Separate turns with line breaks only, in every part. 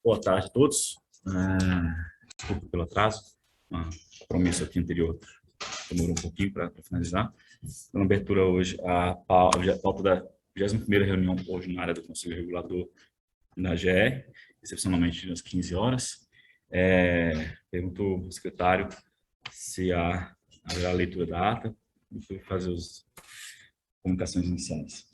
Boa tarde a todos. Desculpa pelo atraso. Uma promessa aqui anterior demorou um pouquinho para finalizar. Na abertura hoje, a pauta da 21ª reunião ordinária do Conselho Regulador da GR, excepcionalmente às 15 horas. Pergunto ao secretário se haverá leitura da ata e fazer as comunicações iniciais.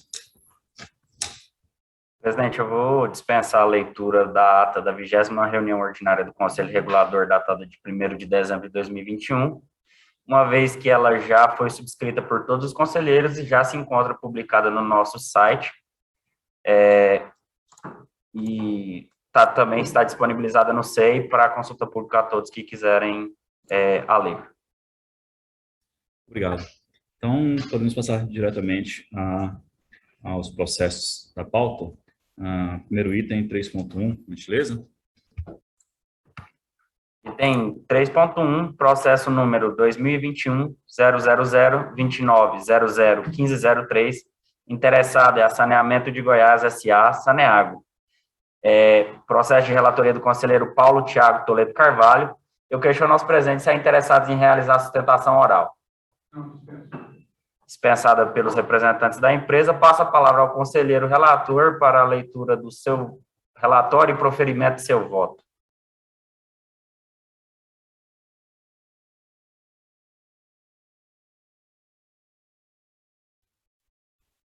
Presidente, eu vou dispensar a leitura da ata da 20ª reunião ordinária do Conselho Regulador, datada de 1º de dezembro de 2021, uma vez que ela já foi subscrita por todos os conselheiros e já se encontra publicada no nosso site, e também está disponibilizada no SEI para consulta pública a todos que quiserem a ler.
Obrigado. Então, podemos passar diretamente aos processos da pauta. Primeiro item, 3.1, gentileza.
Item 3.1, processo número 2021-000-2900-1503, interessado é a Saneamento de Goiás S.A., Saneago. Processo de relatoria do conselheiro Paulo Thiago Toledo Carvalho. Eu questiono aos presentes se há interessados em realizar sustentação oral. Dispensada pelos representantes da empresa, passo a palavra ao conselheiro relator para a leitura do seu relatório e proferimento de seu voto.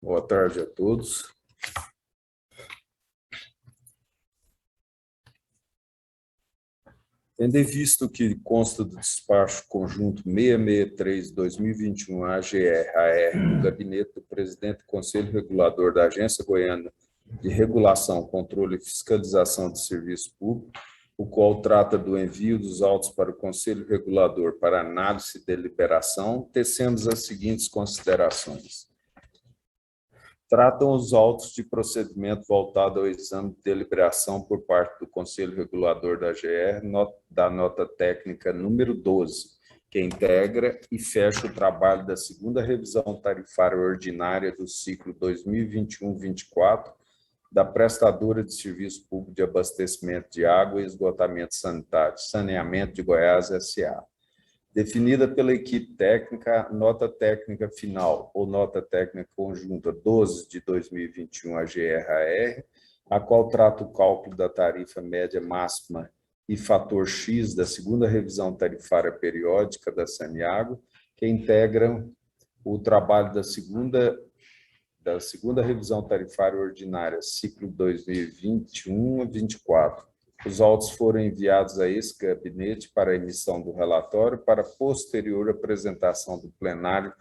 Boa tarde a todos. Tendo em vista que consta do despacho conjunto 663/2021 AGR-AR do Gabinete do Presidente do Conselho Regulador da Agência Goiana de Regulação, Controle e Fiscalização de Serviço Público, o qual trata do envio dos autos para o Conselho Regulador para análise e deliberação, tecemos as seguintes considerações. Tratam os autos de procedimento voltado ao exame de deliberação por parte do Conselho Regulador da GR, da nota técnica número 12, que integra e fecha o trabalho da segunda revisão tarifária ordinária do ciclo 2021-24 da prestadora de serviço público de abastecimento de água e esgotamento sanitário, Saneamento de Goiás S.A., definida pela equipe técnica, nota técnica final ou nota técnica conjunta 12 de 2021 AGR-AR, a qual trata o cálculo da tarifa média máxima e fator X da segunda revisão tarifária periódica da Saneago, que integram o trabalho da segunda revisão tarifária ordinária, ciclo 2021-24. Os autos foram enviados a esse gabinete para a emissão do relatório para posterior apresentação do plenário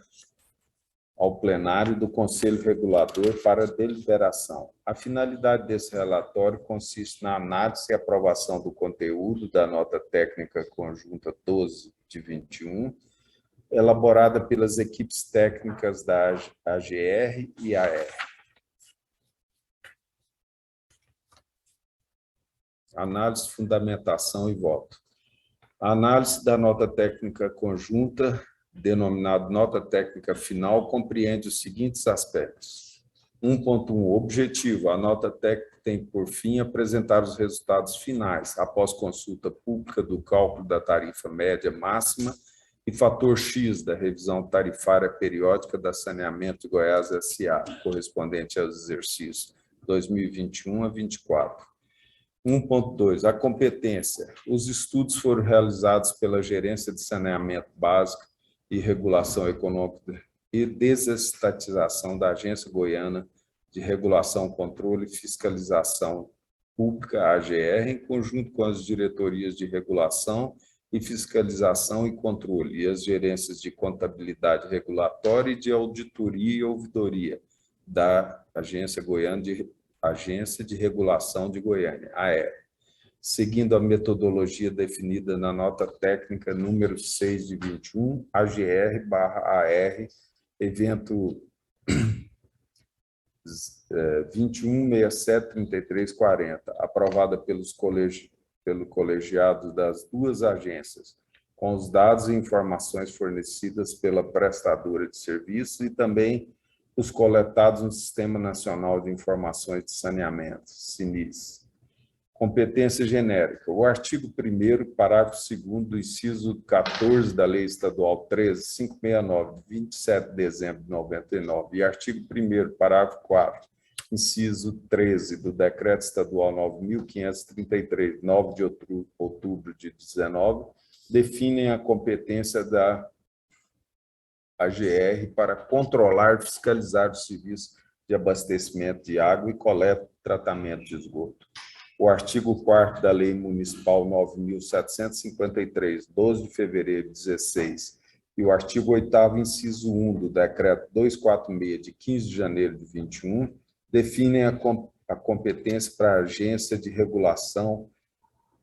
ao plenário do Conselho Regulador para deliberação. A finalidade desse relatório consiste na análise e aprovação do conteúdo da nota técnica conjunta 12 de 21, elaborada pelas equipes técnicas da AGR e AR. Análise, fundamentação e voto. A análise da nota técnica conjunta, denominada nota técnica final, compreende os seguintes aspectos. 1.1. Objetivo. A nota técnica tem por fim apresentar os resultados finais, após consulta pública do cálculo da tarifa média máxima e fator X da revisão tarifária periódica da Saneamento de Goiás S.A., correspondente aos exercícios 2021 a 24. 1.2. A competência. Os estudos foram realizados pela Gerência de Saneamento Básico e Regulação Econômica e Desestatização da Agência Goiana de Regulação, Controle e Fiscalização Pública, AGR, em conjunto com as diretorias de regulação e fiscalização e controle e as gerências de contabilidade regulatória e de auditoria e ouvidoria da Agência de Regulação de Goiânia, AER, seguindo a metodologia definida na nota técnica número 6 de 21, AGR/AR, evento 21673340, aprovada pelo colegiado das duas agências, com os dados e informações fornecidas pela prestadora de serviços e também os coletados no Sistema Nacional de Informações de Saneamento, SINIS, Competência genérica. O artigo 1º, parágrafo 2º do inciso 14 da Lei Estadual 13.569, de 27 de dezembro de 99, e artigo 1º, parágrafo 4º, inciso 13 do Decreto Estadual 9.533, 9 de outubro de 19, definem a competência da AGR para controlar e fiscalizar o serviço de abastecimento de água e coleta e tratamento de esgoto. O artigo 4º da Lei Municipal 9.753, 12 de fevereiro de 16, e o artigo 8º, inciso 1 do Decreto 246, de 15 de janeiro de 21, definem a competência para a Agência de Regulação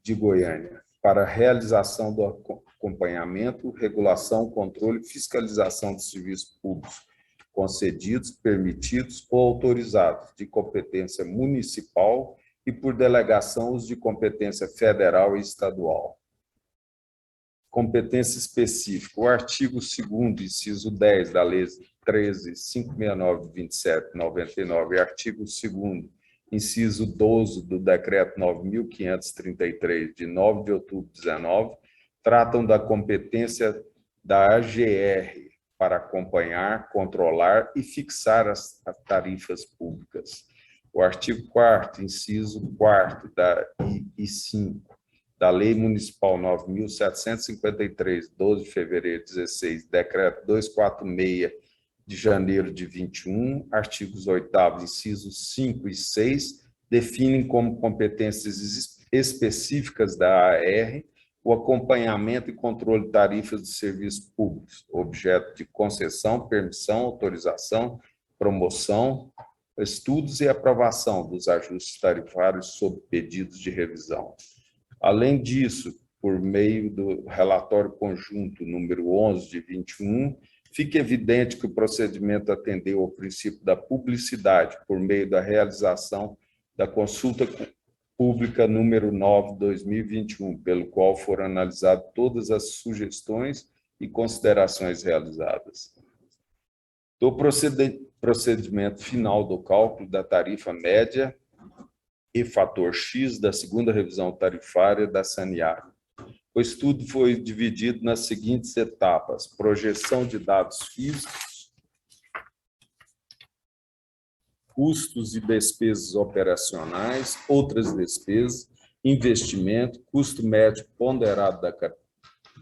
de Goiânia para a realização do acompanhamento, regulação, controle e fiscalização de serviços públicos concedidos, permitidos ou autorizados de competência municipal e por delegação os de competência federal e estadual. Competência específica. O artigo 2º, inciso 10 da Lei 13.569, 27 de 99 e artigo 2º, inciso 12 do Decreto 9.533, de 9 de outubro de 19, tratam da competência da AGR para acompanhar, controlar e fixar as tarifas públicas. O artigo 4º, inciso 4º e 5 da Lei Municipal 9.753, 12 de fevereiro de 16, Decreto 246 de janeiro de 21, artigos 8º, incisos 5 e 6, definem como competências específicas da AR o acompanhamento e controle de tarifas de serviços públicos, objeto de concessão, permissão, autorização, promoção, estudos e aprovação dos ajustes tarifários sob pedidos de revisão. Além disso, por meio do relatório conjunto número 11 de 21, fica evidente que o procedimento atendeu ao princípio da publicidade por meio da realização da consulta pública número 9/2021, pelo qual foram analisadas todas as sugestões e considerações realizadas. Do procedimento final do cálculo da tarifa média e fator X da segunda revisão tarifária da Saneago. O estudo foi dividido nas seguintes etapas: projeção de dados físicos, custos e despesas operacionais, outras despesas, investimento, custo médio ponderado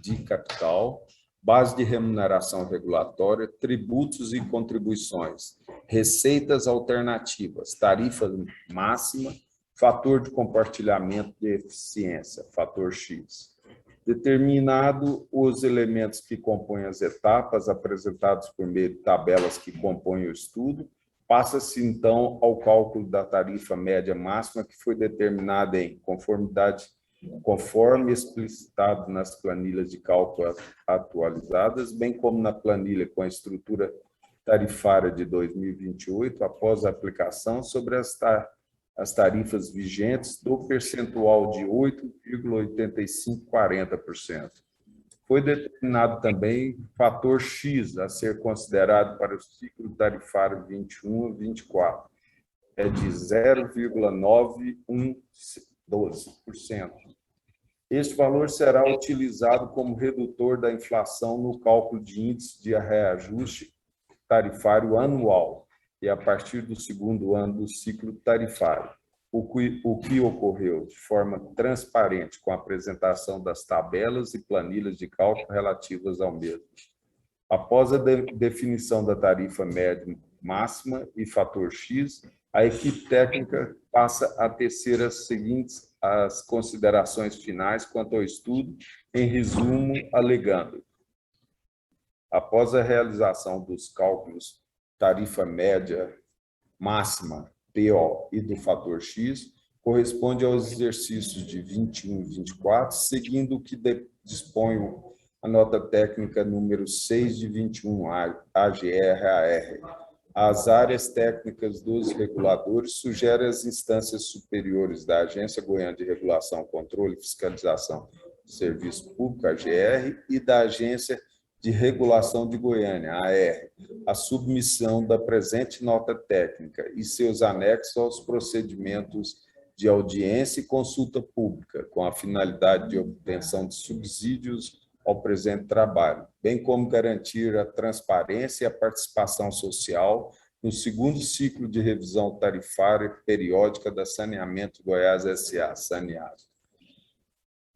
de capital, base de remuneração regulatória, tributos e contribuições, receitas alternativas, tarifa máxima, fator de compartilhamento de eficiência, fator X. Determinado os elementos que compõem as etapas, apresentados por meio de tabelas que compõem o estudo, passa-se, então, ao cálculo da tarifa média máxima, que foi determinada conforme explicitado nas planilhas de cálculo atualizadas, bem como na planilha com a estrutura tarifária de 2028, após a aplicação sobre as tarifas vigentes do percentual de 8,8540%. Foi determinado também fator X a ser considerado para o ciclo tarifário 21 a 24, é de 0,9112%. Este valor será utilizado como redutor da inflação no cálculo de índice de reajuste tarifário anual e a partir do segundo ano do ciclo tarifário, o que ocorreu de forma transparente com a apresentação das tabelas e planilhas de cálculo relativas ao mesmo. Após a definição da tarifa média máxima e fator X, a equipe técnica passa a tecer as considerações finais quanto ao estudo, em resumo, alegando: após a realização dos cálculos tarifa média máxima, PO e do fator X, corresponde aos exercícios de 21 e 24, seguindo o que dispõe a nota técnica número 6 de 21, AGR-AR. As áreas técnicas dos reguladores sugerem às instâncias superiores da Agência Goiana de Regulação, Controle e Fiscalização do Serviço Público, AGR, e da Agência de Regulação de Goiânia, AR, a submissão da presente nota técnica e seus anexos aos procedimentos de audiência e consulta pública, com a finalidade de obtenção de subsídios ao presente trabalho, bem como garantir a transparência e a participação social no segundo ciclo de revisão tarifária periódica da Saneamento Goiás S.A., Saneado.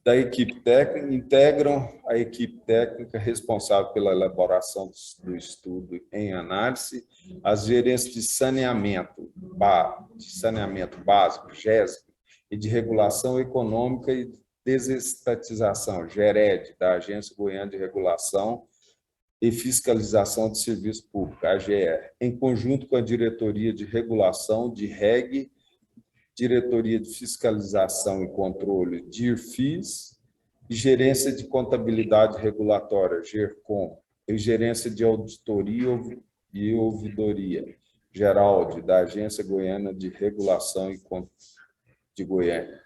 Da equipe técnica, integram a equipe técnica responsável pela elaboração do estudo em análise, as gerências de saneamento básico, GESB, e de regulação econômica e desestatização, GERED, da Agência Goiana de Regulação e Fiscalização de Serviço Público, AGR, em conjunto com a Diretoria de Regulação, de REG, Diretoria de Fiscalização e Controle, DIRFIS, e Gerência de Contabilidade Regulatória, GERCOM, e Gerência de Auditoria e Ouvidoria, GERALD, da Agência Goiana de Regulação de Goiânia.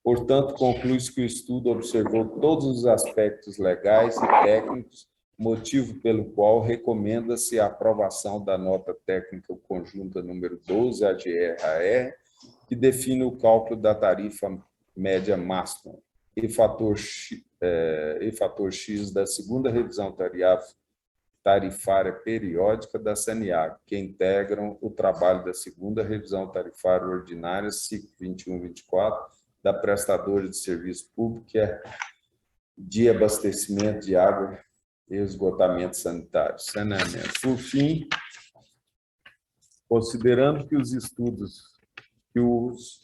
Portanto, conclui-se que o estudo observou todos os aspectos legais e técnicos, motivo pelo qual recomenda-se a aprovação da nota técnica conjunta número 12, AGR-AR, que define o cálculo da tarifa média máxima e fator X da segunda revisão tarifária periódica da Saneag, que integram o trabalho da segunda revisão tarifária ordinária, ciclo 21-24, da prestadora de serviço público, que é de abastecimento de água e esgotamento sanitário, saneamento. Por fim, considerando que os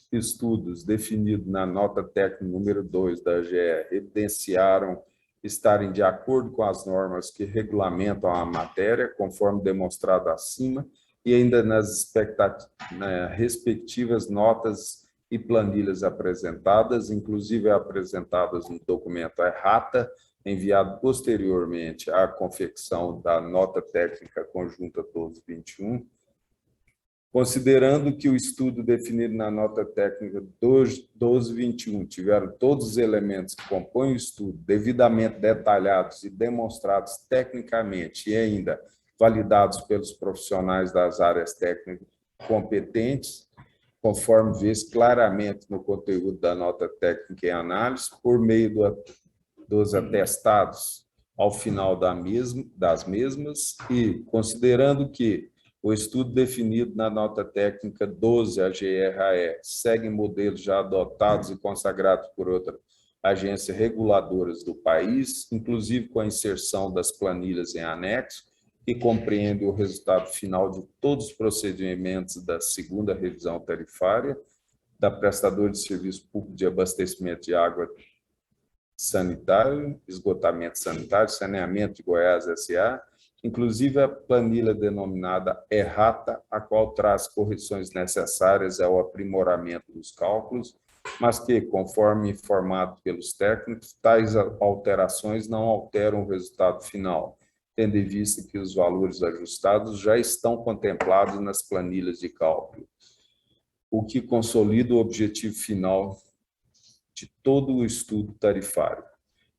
estudos definidos na nota técnica número 2 da AGR evidenciaram estarem de acordo com as normas que regulamentam a matéria, conforme demonstrado acima, e ainda nas respectivas notas e planilhas apresentadas, inclusive apresentadas no documento errata, enviado posteriormente à confecção da nota técnica conjunta 1221, considerando que o estudo definido na nota técnica 1221 tiveram todos os elementos que compõem o estudo devidamente detalhados e demonstrados tecnicamente e ainda validados pelos profissionais das áreas técnicas competentes, conforme vê-se claramente no conteúdo da nota técnica em análise, por meio dos atestados ao final das mesmas e considerando que o estudo definido na nota técnica 12, AGR-AE, segue modelos já adotados e consagrados por outras agências reguladoras do país, inclusive com a inserção das planilhas em anexo, que compreende o resultado final de todos os procedimentos da segunda revisão tarifária, da prestadora de serviço público de abastecimento de água sanitário, esgotamento sanitário, saneamento de Goiás S.A., inclusive a planilha denominada errata, a qual traz correções necessárias ao aprimoramento dos cálculos, mas que, conforme informado pelos técnicos, tais alterações não alteram o resultado final, tendo em vista que os valores ajustados já estão contemplados nas planilhas de cálculo, o que consolida o objetivo final de todo o estudo tarifário.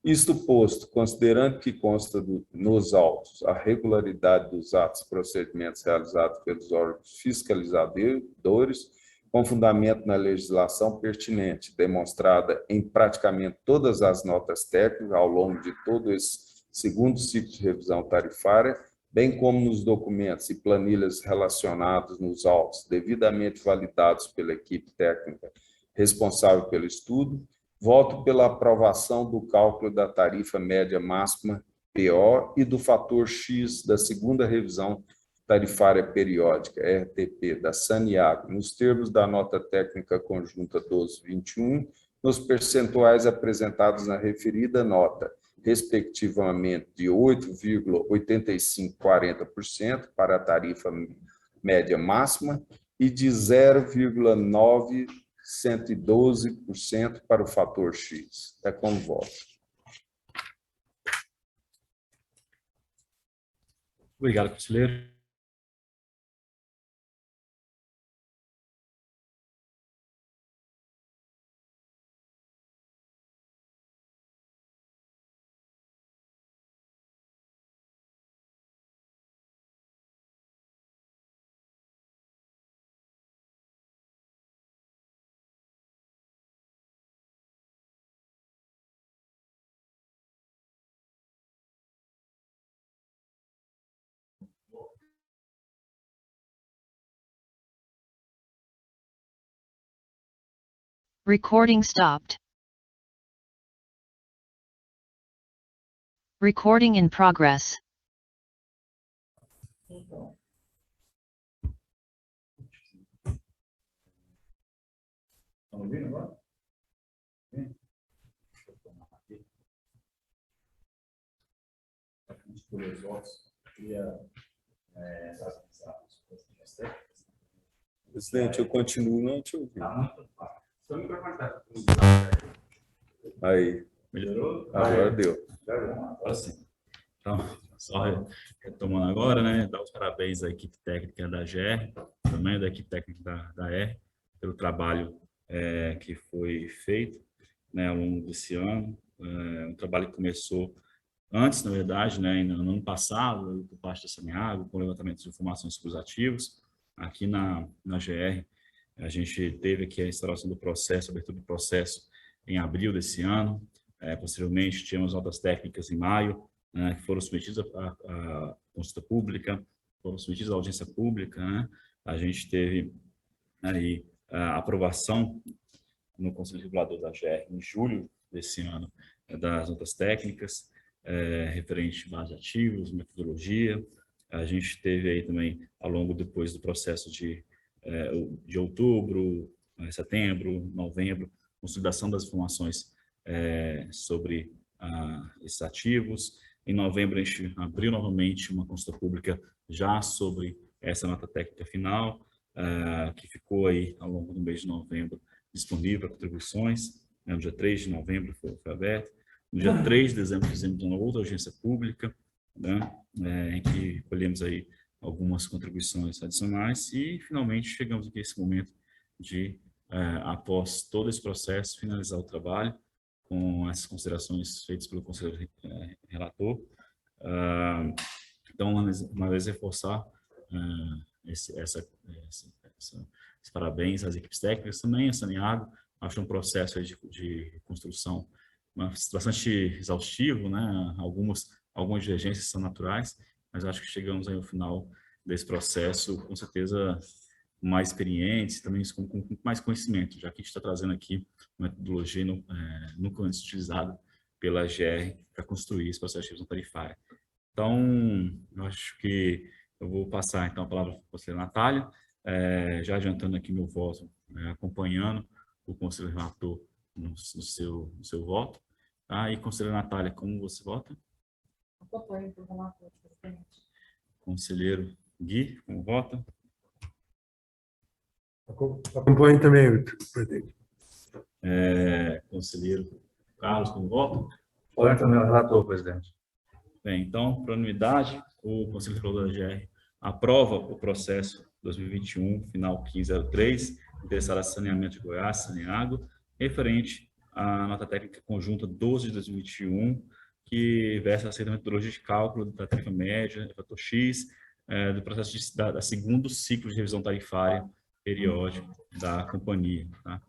Isto posto, considerando que consta nos autos a regularidade dos atos e procedimentos realizados pelos órgãos fiscalizadores, com fundamento na legislação pertinente, demonstrada em praticamente todas as notas técnicas ao longo de todo esse segundo ciclo de revisão tarifária, bem como nos documentos e planilhas relacionados nos autos, devidamente validados pela equipe técnica responsável pelo estudo, voto pela aprovação do cálculo da tarifa média máxima PO e do fator X da segunda revisão tarifária periódica, RTP, da Saneag, nos termos da nota técnica conjunta 1221, nos percentuais apresentados na referida nota, respectivamente de 8,8540% para a tarifa média máxima e de 0,912% para o fator X. É com voto.
Obrigado, conselheiro.
Recording stopped. Recording in progress.
Estão ouvindo agora? Deixa eu tomar aqui. Para a gente escolher os votos, eu queria avisar as técnicas.
Presidente, eu continuo não te ouvindo.
Está muito fácil. Só me perguntar.
Aí,
Melhorou?
agora deu.
Agora sim. Então, só retomando agora, né? Dar os parabéns à equipe técnica da GR, também da equipe técnica da R, pelo trabalho que foi feito, né, ao longo desse ano. Um trabalho que começou antes, na verdade, né, no ano passado, por parte da Saneago, com o levantamento de informações sobre os ativos. Aqui na GR, a gente teve aqui a instalação do processo, a abertura do processo em abril desse ano. Posteriormente, tivemos notas técnicas em maio, né, que foram submetidas à consulta pública, foram submetidas à audiência pública, né? A gente teve aí a aprovação no Conselho Regulador da GR em julho desse ano das notas técnicas, referente a base de ativos, metodologia. A gente teve aí também, ao longo depois do processo de outubro, setembro, novembro, consolidação das informações sobre esses ativos. Em novembro, a gente abriu novamente uma consulta pública já sobre essa nota técnica final, que ficou aí ao longo do mês de novembro disponível para contribuições. No dia 3 de novembro foi aberto. No dia 3 de dezembro fizemos uma outra audiência pública, né, em que colhemos aí algumas contribuições adicionais e finalmente chegamos aqui a esse momento de, após todo esse processo, finalizar o trabalho com essas considerações feitas pelo conselheiro relator. Então, uma vez reforçar esses parabéns às equipes técnicas, também a Saneago. Acho um processo de construção bastante exaustivo, né? Algumas divergências são naturais, mas acho que chegamos aí ao final desse processo, com certeza mais experientes, também com mais conhecimento, já que a gente está trazendo aqui uma metodologia nunca antes utilizada pela GR para construir esse processo de revisão tarifária. Então, eu acho que eu vou passar então a palavra para a conselheira Natália, já adiantando aqui meu voto, acompanhando o conselheiro relator no seu voto. E conselheira Natália, como você vota?
Acompanho por relator, presidente.
Conselheiro Gui, como vota?
Acompanho também, presidente.
Conselheiro Carlos, como vota?
Acompanho também o relator, presidente.
Bem, então, por unanimidade, o Conselho Regulador da GR aprova o processo 2021, final 1503, interessado a Saneamento de Goiás, Saneago, referente à nota técnica conjunta 12 de 2021, que versa a metodologia de cálculo da tarifa média, fator X, do processo da segundo ciclo de revisão tarifária periódica da companhia, tá?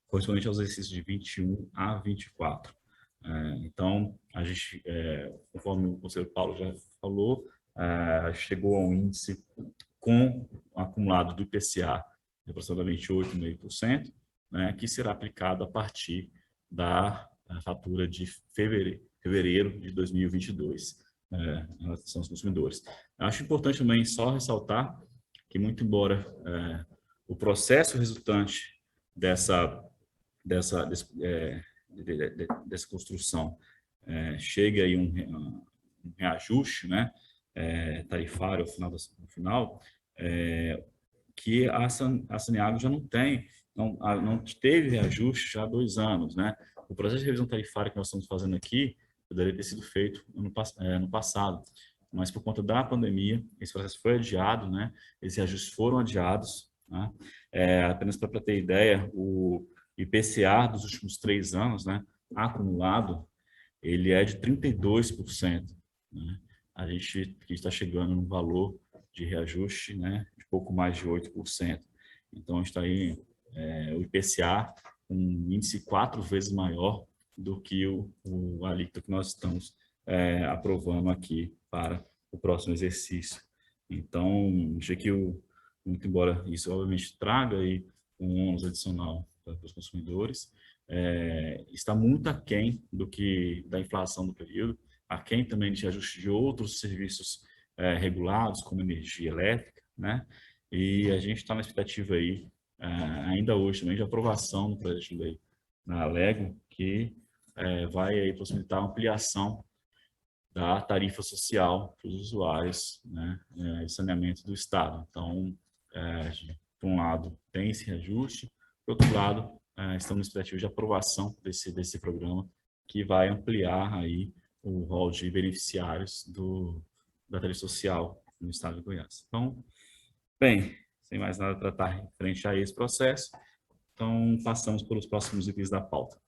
Correspondente aos exercícios de 21 a 24. Então, a gente, conforme o conselheiro Paulo já falou, chegou a um índice com acumulado do IPCA de aproximadamente 8,5%, né, que será aplicado a partir da fatura de fevereiro de 2022, em relação aos consumidores. Acho importante também só ressaltar que, muito embora o processo resultante dessa construção chegue aí um reajuste, né, tarifário no final, que a Saneago já não teve reajuste já há 2 anos, né? O processo de revisão tarifária que nós estamos fazendo aqui poderia ter sido feito no passado, mas por conta da pandemia, esse processo foi adiado, né? Esses reajustes foram adiados, né? Apenas para ter ideia, o IPCA dos últimos 3 anos, né, acumulado, ele é de 32%, né? A gente está chegando num valor de reajuste, né, de pouco mais de 8%. Então, a gente está aí, o IPCA, com um índice 4 vezes maior do que o alíquota que nós estamos aprovando aqui para o próximo exercício. Então, achei que, muito embora isso obviamente traga aí um ônus adicional os consumidores, está muito aquém da inflação do período, aquém também de ajuste de outros serviços regulados, como energia elétrica, né? E a gente está na expectativa aí, ainda hoje também, de aprovação do projeto de lei na Alego, que vai aí possibilitar a ampliação da tarifa social para os usuários, né, de saneamento do Estado. Então, por um lado, tem esse reajuste, por outro lado, estamos na expectativa de aprovação desse programa, que vai ampliar aí o rol de beneficiários da tarifa social no Estado de Goiás. Então, bem, sem mais nada a tratar frente a esse processo, então passamos pelos próximos itens da pauta.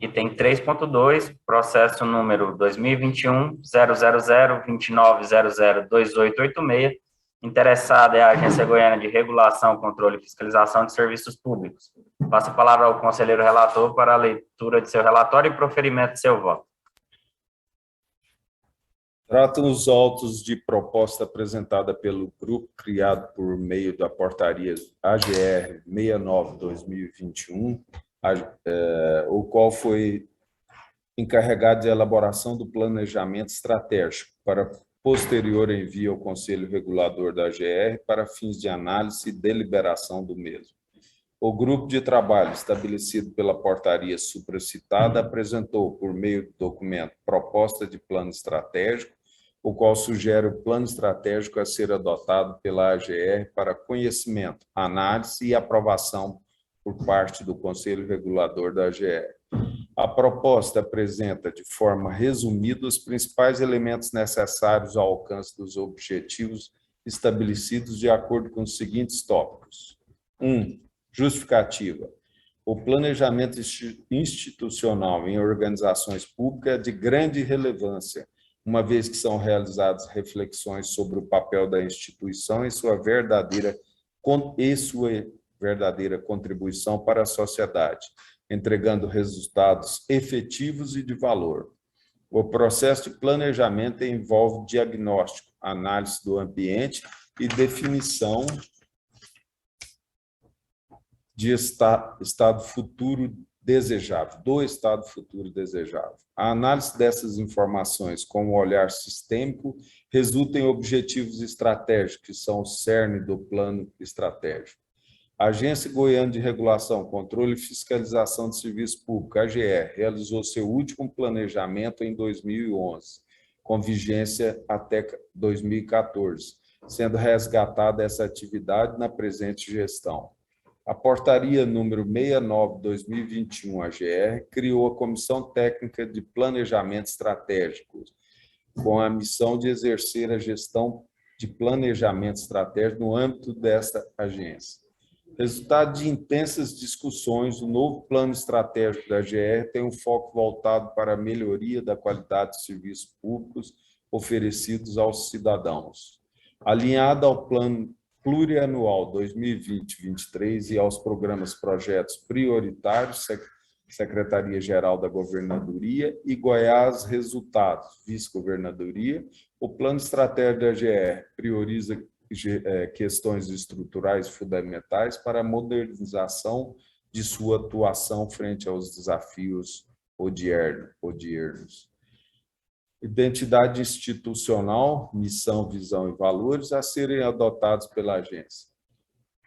Item 3.2, processo número 2021-000-29002886. Interessada é a Agência Goiana de Regulação, Controle e Fiscalização de Serviços Públicos. Passo a palavra ao conselheiro relator para a leitura de seu relatório e proferimento de seu voto.
Tratam os autos de proposta apresentada pelo grupo criado por meio da portaria AGR 69/2021, o qual foi encarregado de elaboração do planejamento estratégico para posterior envio ao Conselho Regulador da AGR para fins de análise e deliberação do mesmo. O grupo de trabalho estabelecido pela portaria supracitada apresentou, por meio do documento, proposta de plano estratégico, o qual sugere o plano estratégico a ser adotado pela AGR para conhecimento, análise e aprovação por parte do Conselho Regulador da AGR. A proposta apresenta, de forma resumida, os principais elementos necessários ao alcance dos objetivos estabelecidos de acordo com os seguintes tópicos. 1. Justificativa. O planejamento institucional em organizações públicas é de grande relevância, uma vez que são realizadas reflexões sobre o papel da instituição e sua verdadeira contribuição para a sociedade, entregando resultados efetivos e de valor. O processo de planejamento envolve diagnóstico, análise do ambiente e definição de estado futuro desejável, do estado futuro desejável. A análise dessas informações com um olhar sistêmico resulta em objetivos estratégicos, que são o cerne do plano estratégico. A Agência Goiana de Regulação, Controle e Fiscalização de Serviço Público, AGR, realizou seu último planejamento em 2011, com vigência até 2014, sendo resgatada essa atividade na presente gestão. A portaria número 69/2021, AGR, criou a Comissão Técnica de Planejamento Estratégico, com a missão de exercer a gestão de planejamento estratégico no âmbito desta agência. Resultado de intensas discussões, o novo plano estratégico da AGR tem um foco voltado para a melhoria da qualidade de serviços públicos oferecidos aos cidadãos. Alinhado ao plano plurianual 2020-2023 e aos projetos prioritários, Secretaria-Geral da Governadoria e Goiás Resultados, Vice-Governadoria, o plano estratégico da AGR prioriza questões estruturais fundamentais para a modernização de sua atuação frente aos desafios odiernos. Identidade institucional, missão, visão e valores a serem adotados pela agência.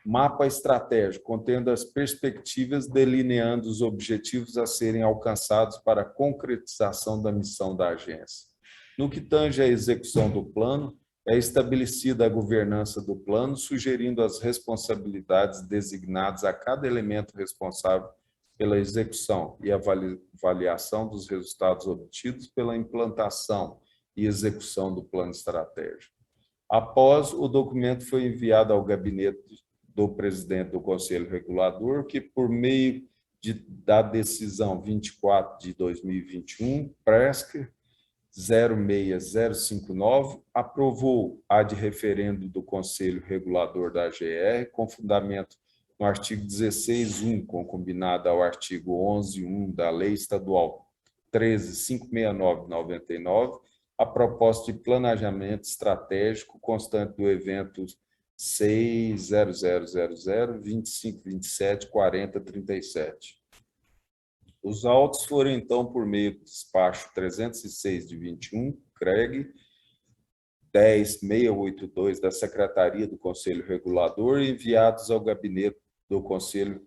Mapa estratégico, contendo as perspectivas delineando os objetivos a serem alcançados para a concretização da missão da agência. No que tange à execução do plano, é estabelecida a governança do plano, sugerindo as responsabilidades designadas a cada elemento responsável pela execução e avaliação dos resultados obtidos pela implantação e execução do plano estratégico. Após, o documento foi enviado ao gabinete do presidente do Conselho Regulador, que, por meio da decisão 24 de 2021, PRESC 06059, aprovou a de referendo do Conselho Regulador da AGR, com fundamento no artigo 16.1, concubinado ao artigo 11.1 da Lei Estadual 13.569/99, a proposta de planejamento estratégico constante do evento 6000025274037. Os autos foram, então, por meio do despacho 306 de 21, CREG, 10682 da Secretaria do Conselho Regulador, enviados ao gabinete do Conselho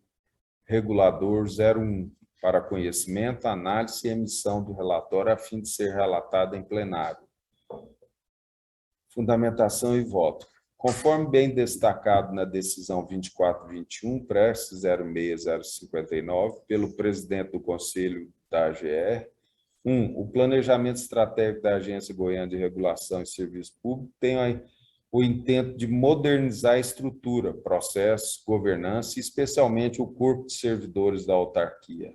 Regulador 01, para conhecimento, análise e emissão do relatório, a fim de ser relatado em plenário. Fundamentação e voto. Conforme bem destacado na decisão 2421, prece 06059, pelo presidente do Conselho da AGR, o planejamento estratégico da Agência Goiana de Regulação e Serviço Público tem o intento de modernizar a estrutura, processos, governança e especialmente o corpo de servidores da autarquia.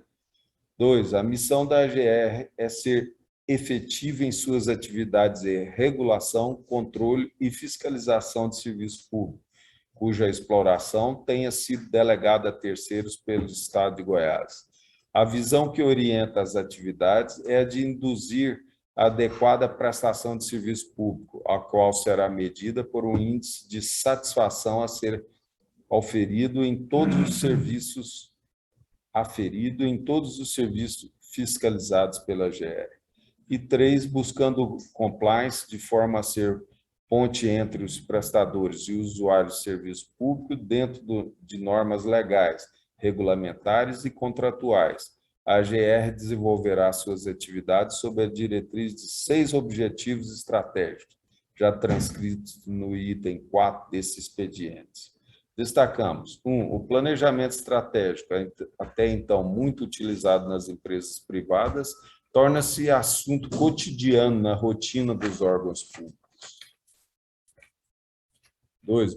2. A missão da AGR é ser efetiva em suas atividades de regulação, controle e fiscalização de serviço público, cuja exploração tenha sido delegada a terceiros pelo Estado de Goiás. A visão que orienta as atividades é a de induzir a adequada prestação de serviço público, a qual será medida por um índice de satisfação a ser auferido em todos os serviços fiscalizados pela AGR. E 3, buscando compliance de forma a ser ponte entre os prestadores e usuários de serviço público dentro de normas legais, regulamentares e contratuais. A AGR desenvolverá suas atividades sob a diretriz de 6 objetivos estratégicos, já transcritos no item 4 desse expediente. Destacamos: 1. O planejamento estratégico, até então muito utilizado nas empresas privadas, torna-se assunto cotidiano na rotina dos órgãos públicos. 2.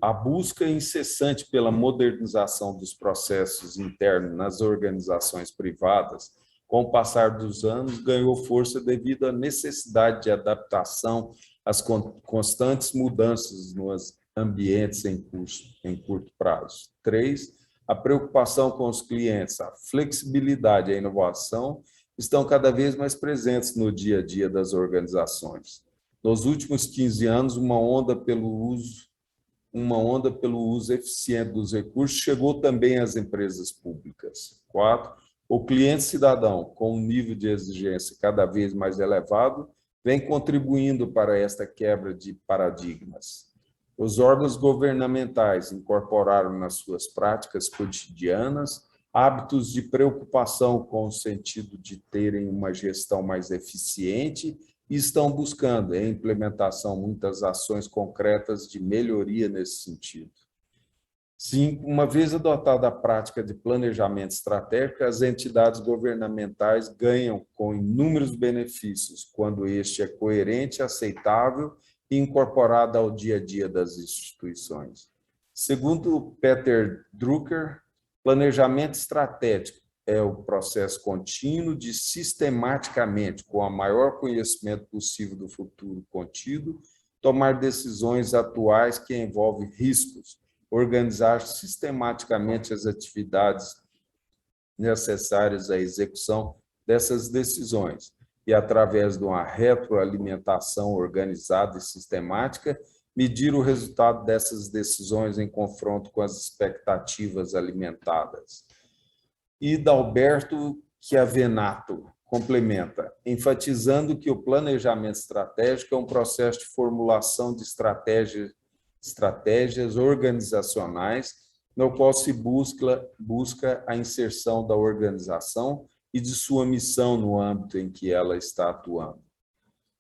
A busca incessante pela modernização dos processos internos nas organizações privadas, com o passar dos anos, ganhou força devido à necessidade de adaptação às constantes mudanças nos ambientes em curto prazo. 3. A preocupação com os clientes, a flexibilidade e a inovação estão cada vez mais presentes no dia a dia das organizações. Nos últimos 15 anos, uma onda pelo uso eficiente dos recursos chegou também às empresas públicas. 4. O cliente cidadão, com um nível de exigência cada vez mais elevado, vem contribuindo para esta quebra de paradigmas. Os órgãos governamentais incorporaram nas suas práticas cotidianas hábitos de preocupação com o sentido de terem uma gestão mais eficiente e estão buscando, em implementação, muitas ações concretas de melhoria nesse sentido. 5. Uma vez adotada a prática de planejamento estratégico, as entidades governamentais ganham com inúmeros benefícios, quando este é coerente, aceitável e incorporado ao dia a dia das instituições. Segundo Peter Drucker, planejamento estratégico é o processo contínuo de sistematicamente, com o maior conhecimento possível do futuro contido, tomar decisões atuais que envolvem riscos, organizar sistematicamente as atividades necessárias à execução dessas decisões e, através de uma retroalimentação organizada e sistemática, medir o resultado dessas decisões em confronto com as expectativas alimentadas. E Dalberto Chiavenato complementa, enfatizando que o planejamento estratégico é um processo de formulação de estratégias organizacionais, no qual se busca a inserção da organização e de sua missão no âmbito em que ela está atuando.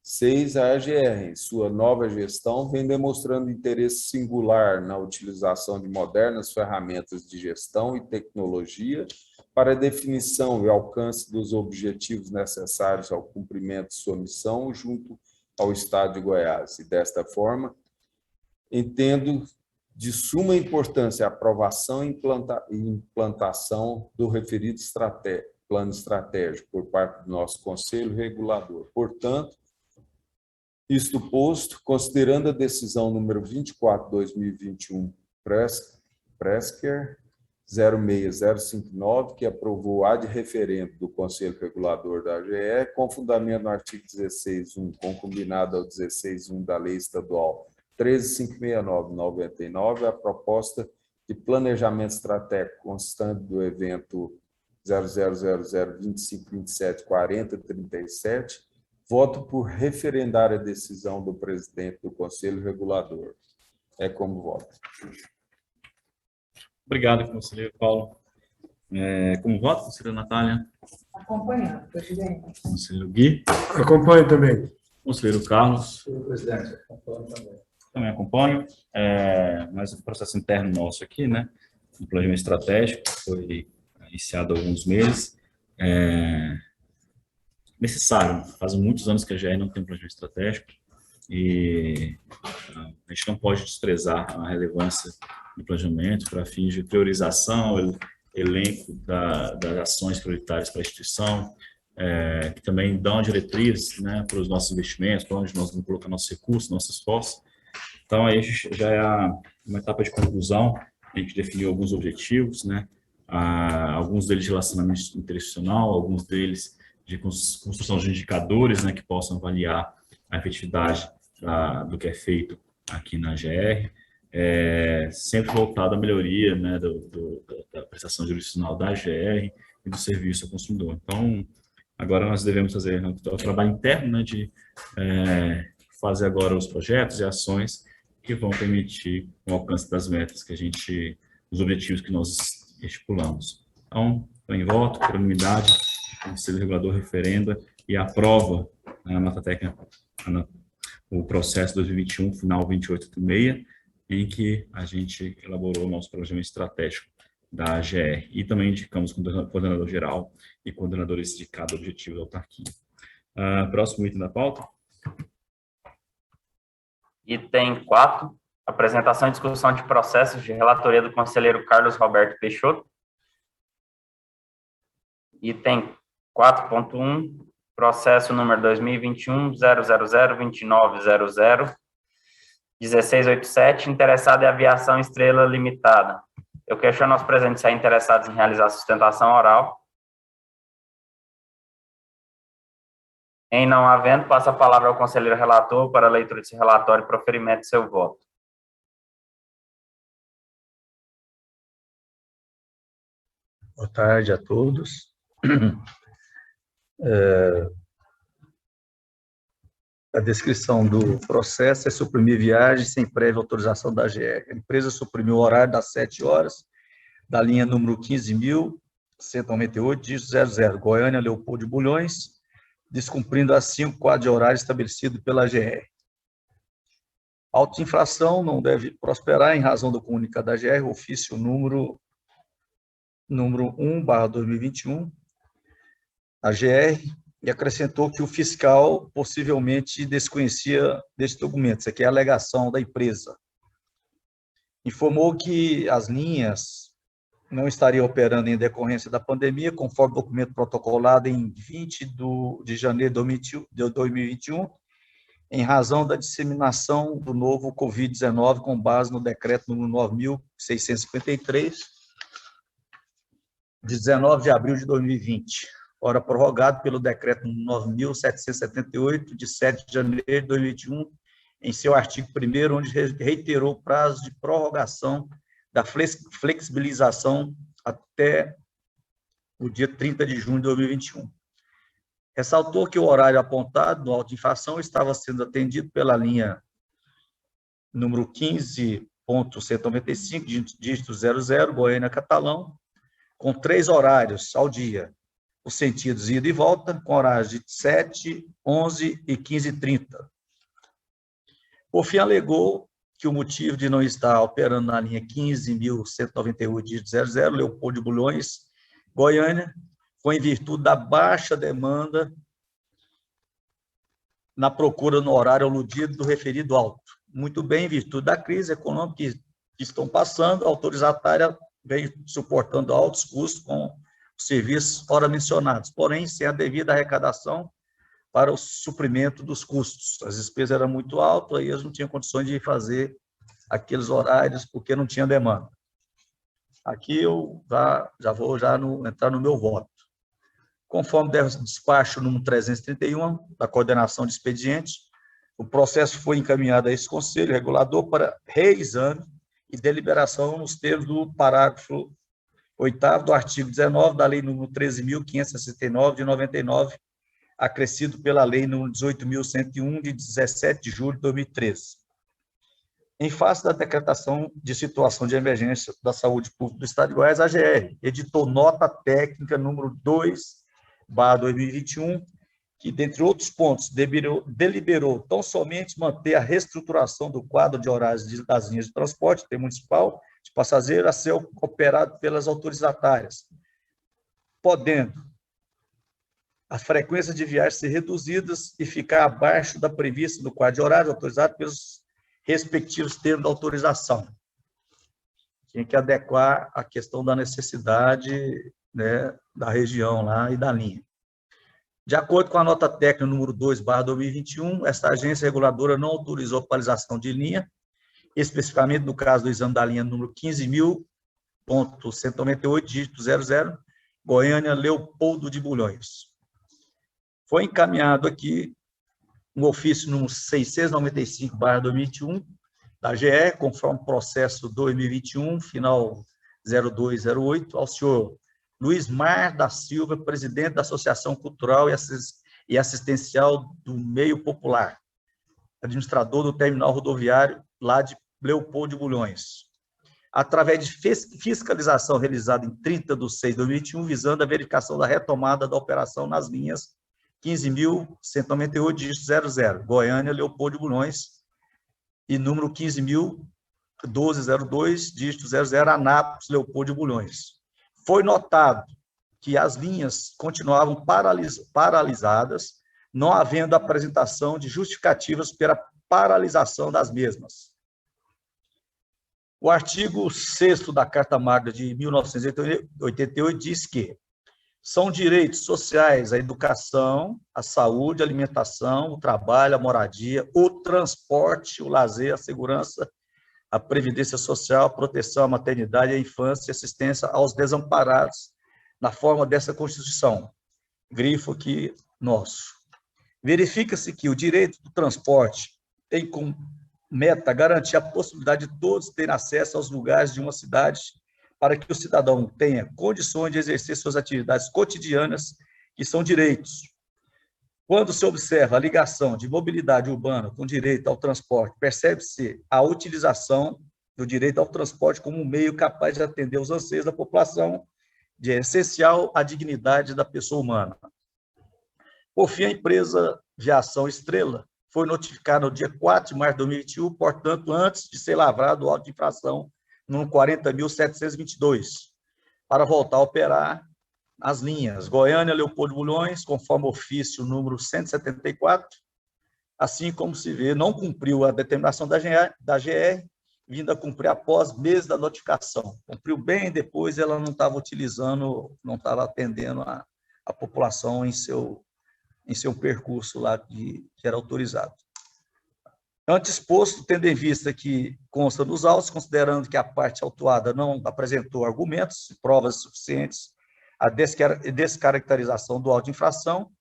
6. A AGR, em sua nova gestão, vem demonstrando interesse singular na utilização de modernas ferramentas de gestão e tecnologia para a definição e alcance dos objetivos necessários ao cumprimento de sua missão junto ao Estado de Goiás. E, desta forma, entendo de suma importância a aprovação e implantação do referido plano estratégico por parte do nosso Conselho Regulador. Portanto, isto posto, considerando a decisão número 24/2021, Presker 06059, que aprovou o ad referendo do Conselho Regulador da AGR, com fundamento no artigo 16.1, concombinado ao 16.1 da Lei Estadual 13.569,99, a proposta de planejamento estratégico constante do evento 000025274037, voto por referendar a decisão do presidente do Conselho Regulador. É como voto.
Obrigado, conselheiro Paulo. Como voto, conselheira Natália?
Acompanhando, presidente.
Conselheiro Gui?
Acompanho também.
Conselheiro Carlos?
Senhor presidente, acompanho também.
Também acompanho. Mas o processo interno nosso aqui, né? O planejamento estratégico foi iniciado há alguns meses. Necessário. Faz muitos anos que a GR não tem um planejamento estratégico e a gente não pode desprezar a relevância do planejamento para fins de priorização, elenco das ações prioritárias para a instituição, que também dão diretrizes, né, para os nossos investimentos, para onde nós vamos colocar nossos recursos, nossos esforços. Então, aí já é uma etapa de conclusão. A gente definiu alguns objetivos, né, alguns deles de relacionamento interinstitucional, alguns deles de construção de indicadores, né, que possam avaliar a efetividade do que é feito aqui na GR, sempre voltado à melhoria, né, da prestação jurisdicional da GR e do serviço ao consumidor. Então, agora nós devemos fazer o trabalho interno, né, de fazer agora os projetos e ações que vão permitir o alcance das metas os objetivos que nós estipulamos. Então, em voto, por unanimidade, o Conselho Regulador referenda e aprova a nota técnica, o processo 2021, final 2886, em que a gente elaborou o nosso planejamento estratégico da AGR e também indicamos coordenador geral e coordenadores de cada objetivo da autarquia. Próximo item da pauta.
Item 4, apresentação e discussão de processos de relatoria do conselheiro Carlos Roberto Peixoto. Item 4.1, processo número 2021-000-2900-1687, interessado em aviação Estrela Limitada. Eu questiono aos presentes se há interessados em realizar sustentação oral. Em não havendo, passa a palavra ao conselheiro relator para a leitura desse relatório e proferimento de seu voto.
Boa tarde a todos. A descrição do processo é suprimir viagem sem prévia autorização da GR. A empresa suprimiu o horário das 7 horas da linha número 15.198, dígito 00, Goiânia, Leopoldo de Bulhões, descumprindo assim o quadro de horário estabelecido pela GR. A autoinfração não deve prosperar em razão do comunicado da GR, ofício número 1/2021, a GR, e acrescentou que o fiscal possivelmente desconhecia deste documento. Isso aqui é a alegação da empresa. Informou que as linhas não estariam operando em decorrência da pandemia, conforme o documento protocolado em 20 de janeiro de 2021, em razão da disseminação do novo Covid-19, com base no decreto número 9.653, de 19 de abril de 2020, ora prorrogado pelo decreto 9.778, de 7 de janeiro de 2021, em seu artigo 1º, onde reiterou o prazo de prorrogação da flexibilização até o dia 30 de junho de 2021. Ressaltou que o horário apontado no auto de infração estava sendo atendido pela linha número 15.195, dígito 00, Goiânia-Catalão, com 3 horários ao dia, os sentidos ida e volta, com horários de 7, 11 e 15h30. Por fim, alegou que o motivo de não estar operando na linha 15.198, dígito 00, Leopoldo de Bulhões, Goiânia, foi em virtude da baixa demanda na procura no horário aludido do referido auto. Muito bem, em virtude da crise econômica que estão passando, a autorizatária vem suportando altos custos com os serviços ora mencionados, porém, sem a devida arrecadação para o suprimento dos custos. As despesas eram muito altas, aí eles não tinham condições de fazer aqueles horários, porque não tinha demanda. Aqui eu já vou entrar no meu voto. Conforme deve o despacho número 331, da coordenação de expediente, O processo foi encaminhado a esse Conselho Regulador para reexame e deliberação nos termos do parágrafo 8º do artigo 19 da Lei nº 13.569, de 99, acrescido pela Lei nº 18.101, de 17 de julho de 2013. Em face da decretação de situação de emergência da saúde pública do Estado de Goiás, a AGR editou nota técnica número 2/2021, que, dentre outros pontos, deliberou tão somente manter a reestruturação do quadro de horários das linhas de transporte intermunicipal de passageiro a ser operado pelas autorizatárias, podendo a frequência de viagens ser reduzidas e ficar abaixo da prevista no quadro de horário autorizado pelos respectivos termos da autorização. Tinha que adequar a questão da necessidade, né, da região lá e da linha. De acordo com a nota técnica número 2/2021, esta agência reguladora não autorizou a paralisação de linha, especificamente no caso do exame da linha número 15.198, dígito 00, Goiânia, Leopoldo de Bulhões. Foi encaminhado aqui um ofício número 695/2021, da GR, conforme processo 2021, final 0208, ao senhor Luiz Mar da Silva, presidente da Associação Cultural e Assistencial do Meio Popular, administrador do terminal rodoviário lá de Leopoldo de Bulhões, através de fiscalização realizada em 30/6/2021, visando a verificação da retomada da operação nas linhas 15.198, dígito 00, Goiânia, Leopoldo de Bulhões, e número 15.01202, dígito 00, Anápolis, Leopoldo de Bulhões. Foi notado que as linhas continuavam paralisadas, não havendo apresentação de justificativas para paralisação das mesmas. O artigo 6º da Carta Magna de 1988 diz que são direitos sociais a educação, a saúde, a alimentação, o trabalho, a moradia, o transporte, o lazer, a segurança, a previdência social, a proteção à maternidade, à infância e assistência aos desamparados na forma dessa Constituição. Grifo aqui nosso. Verifica-se que o direito do transporte tem como meta garantir a possibilidade de todos terem acesso aos lugares de uma cidade para que o cidadão tenha condições de exercer suas atividades cotidianas, que são direitos. Quando se observa a ligação de mobilidade urbana com direito ao transporte, percebe-se a utilização do direito ao transporte como um meio capaz de atender os anseios da população, de essencial à dignidade da pessoa humana. Por fim, a empresa Viação Estrela foi notificada no dia 4 de março de 2021, portanto, antes de ser lavrado o auto de infração no 40.722, para voltar a operar as linhas Goiânia, Leopoldo de Bulhões, conforme ofício número 174, assim como se vê, não cumpriu a determinação da GR, vindo a cumprir após meses da notificação. Cumpriu bem, depois ela não estava utilizando, não estava atendendo a população em seu percurso lá que era autorizado. Antes exposto, tendo em vista que consta nos autos, considerando que a parte autuada não apresentou argumentos e provas suficientes à descaracterização do auto de infração,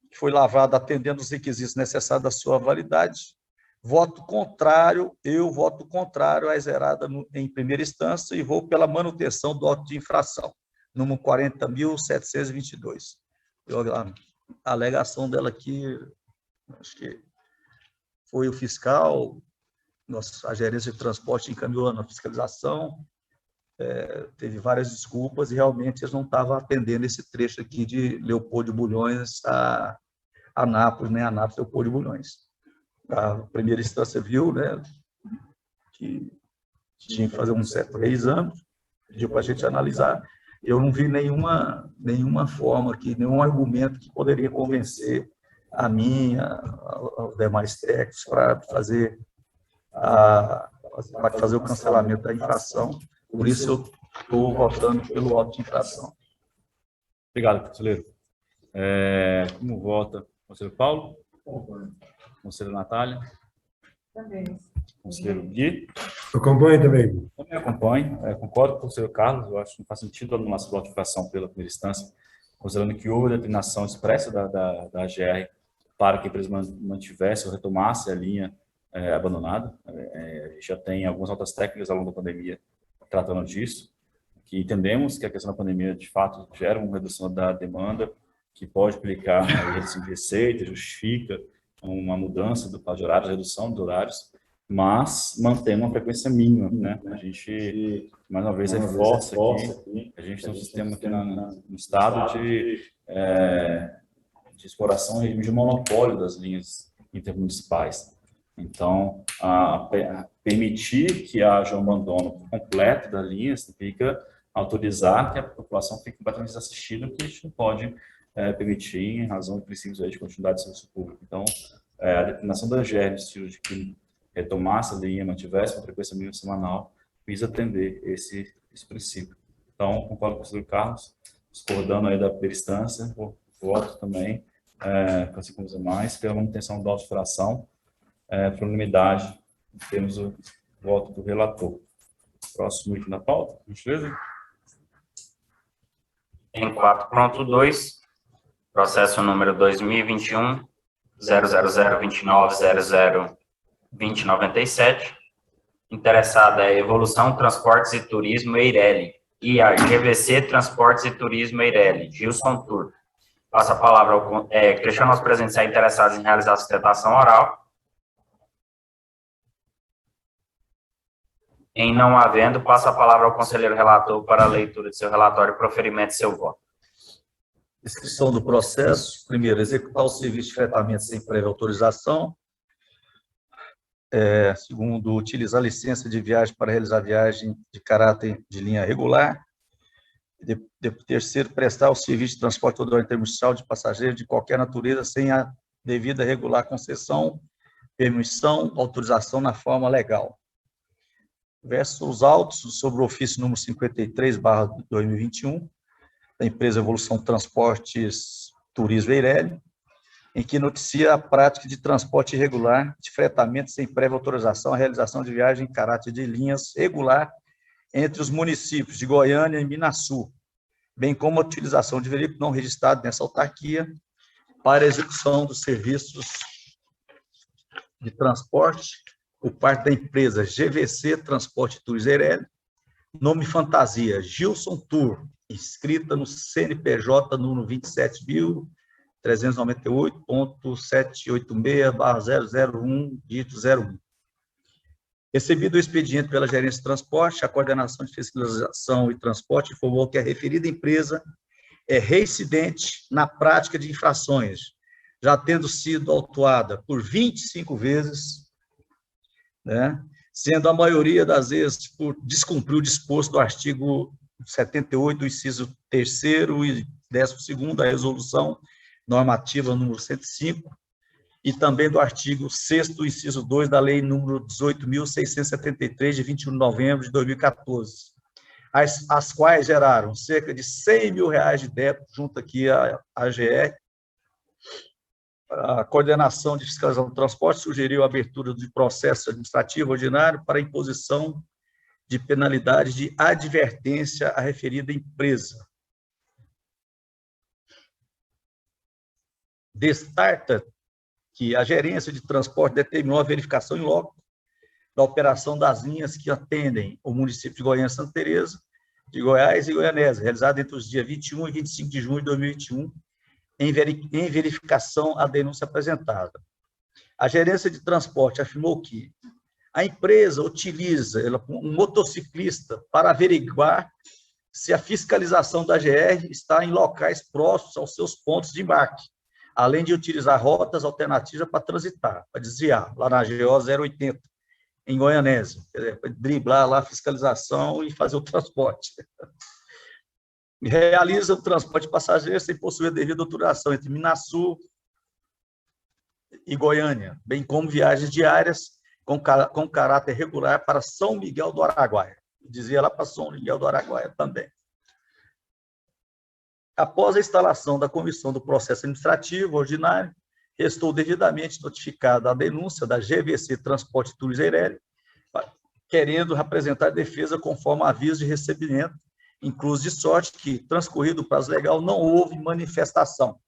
que foi lavrado atendendo os requisitos necessários à sua validade, voto contrário à exerada em primeira instância e vou pela manutenção do auto de infração, número 40.722. A alegação dela aqui, acho que foi o fiscal, a gerência de transporte encaminhou na fiscalização, teve várias desculpas e realmente eles não estavam atendendo esse trecho aqui de Leopoldo de Bulhões a Anápolis, né? Anápolis, Leopoldo de Bulhões. A primeira instância viu, né, que tinha que fazer um certo reexame, pediu para a gente analisar. Eu não vi nenhuma forma aqui, nenhum argumento que poderia convencer a mim, aos demais técnicos, para fazer o cancelamento da infração. Por isso, eu estou votando pelo auto de infração.
Obrigado, conselheiro. Como vota? Conselheiro Paulo? Conselheiro Natália?
Também.
Conselheiro Gui?
Acompanho também.
Também acompanho. Concordo com o conselheiro Carlos. Eu acho que não faz sentido a anulação do auto de infração pela primeira instância, considerando que houve a determinação expressa da AGR para que a empresa mantivesse ou retomasse a linha abandonada. A gente já tem algumas notas técnicas ao longo da pandemia tratando disso, que entendemos que a questão da pandemia, de fato, gera uma redução da demanda, que pode implicar na redução de receita, justifica uma mudança do quadro de horários, redução dos horários, mas mantém uma frequência mínima, né? A gente, mais uma vez, reforça aqui, a gente tem um sistema aqui no estado de exploração em regime de monopólio das linhas intermunicipais. Então, permitir que haja um abandono completo da linha significa autorizar que a população fique completamente desassistida, porque a gente não pode permitir em razão de princípios de continuidade de serviço público. Então, a determinação da AGR no sentido de que retomasse a linha, mantivesse uma frequência mínima semanal, visa atender esse princípio. Então, concordo com o senhor Carlos, discordando aí da peristância, voto também, assim como os demais, pela manutenção da autofração, por unanimidade, temos o voto do relator. Próximo item da pauta, gentileza.
Em 4.2, processo número 2021 00029002097, interessada é Evolução Transportes e Turismo Eireli e a GVC Transportes e Turismo Eireli, Gilson Tur. Passa a palavra ao questiono aos presentes a interessados em realizar a sustentação oral. Em não havendo, passa a palavra ao conselheiro relator para a leitura de seu relatório e proferimento de seu voto.
Descrição do processo. Primeiro, executar o serviço de fretamento sem prévia autorização. Segundo, utilizar licença de viagem para realizar viagem de caráter de linha regular. Terceiro, prestar o serviço de transporte rodoviário intermunicipal de passageiros de qualquer natureza sem a devida regular concessão, permissão, autorização na forma legal. Versos autos sobre o ofício número 53/2021, da empresa Evolução Transportes Turismo Eireli, em que noticia a prática de transporte irregular de fretamento sem prévia autorização, a realização de viagem em caráter de linhas regular entre os municípios de Goiânia e Minasul, bem como a utilização de veículo não registrado nessa autarquia para a execução dos serviços de transporte por parte da empresa GVC Transporte Turismo Eireli, nome fantasia Gilson Tur, inscrita no CNPJ número 27.398.786/001, dígito 01. Recebido o expediente pela Gerência de Transporte, a Coordenação de Fiscalização e Transporte informou que a referida empresa é reincidente na prática de infrações, já tendo sido autuada por 25 vezes, né, sendo a maioria das vezes por descumprir o disposto do artigo 78, inciso 3º e 12º da Resolução Normativa número 105, e também do artigo 6º, inciso 2 da Lei número 18.673, de 21 de novembro de 2014, as quais geraram cerca de R$100 mil de débito junto aqui à AGR. A Coordenação de Fiscalização do Transporte sugeriu a abertura de processo administrativo ordinário para imposição de penalidade de advertência à referida empresa. Destaca que a Gerência de Transporte determinou a verificação em loco da operação das linhas que atendem o município de Goiânia, Santa Teresa, de Goiás e Goianésia, realizada entre os dias 21 e 25 de junho de 2021, em verificação à denúncia apresentada. A Gerência de Transporte afirmou que a empresa utiliza um motociclista para averiguar se a fiscalização da GR está em locais próximos aos seus pontos de embarque, além de utilizar rotas alternativas para transitar, para desviar, lá na GO 080, em Goianésia, para driblar lá a fiscalização e fazer o transporte. Realiza o transporte de passageiros sem possuir a devida autorização entre Minasul e Goiânia, bem como viagens diárias com caráter regular para São Miguel do Araguaia. Dizia lá para São Miguel do Araguaia também. Após a instalação da comissão do processo administrativo ordinário, restou devidamente notificada a denúncia da GVC Transporte Turismo Eireli, querendo apresentar defesa conforme aviso de recebimento, incluso de sorte que, transcorrido o prazo legal, não houve manifestação.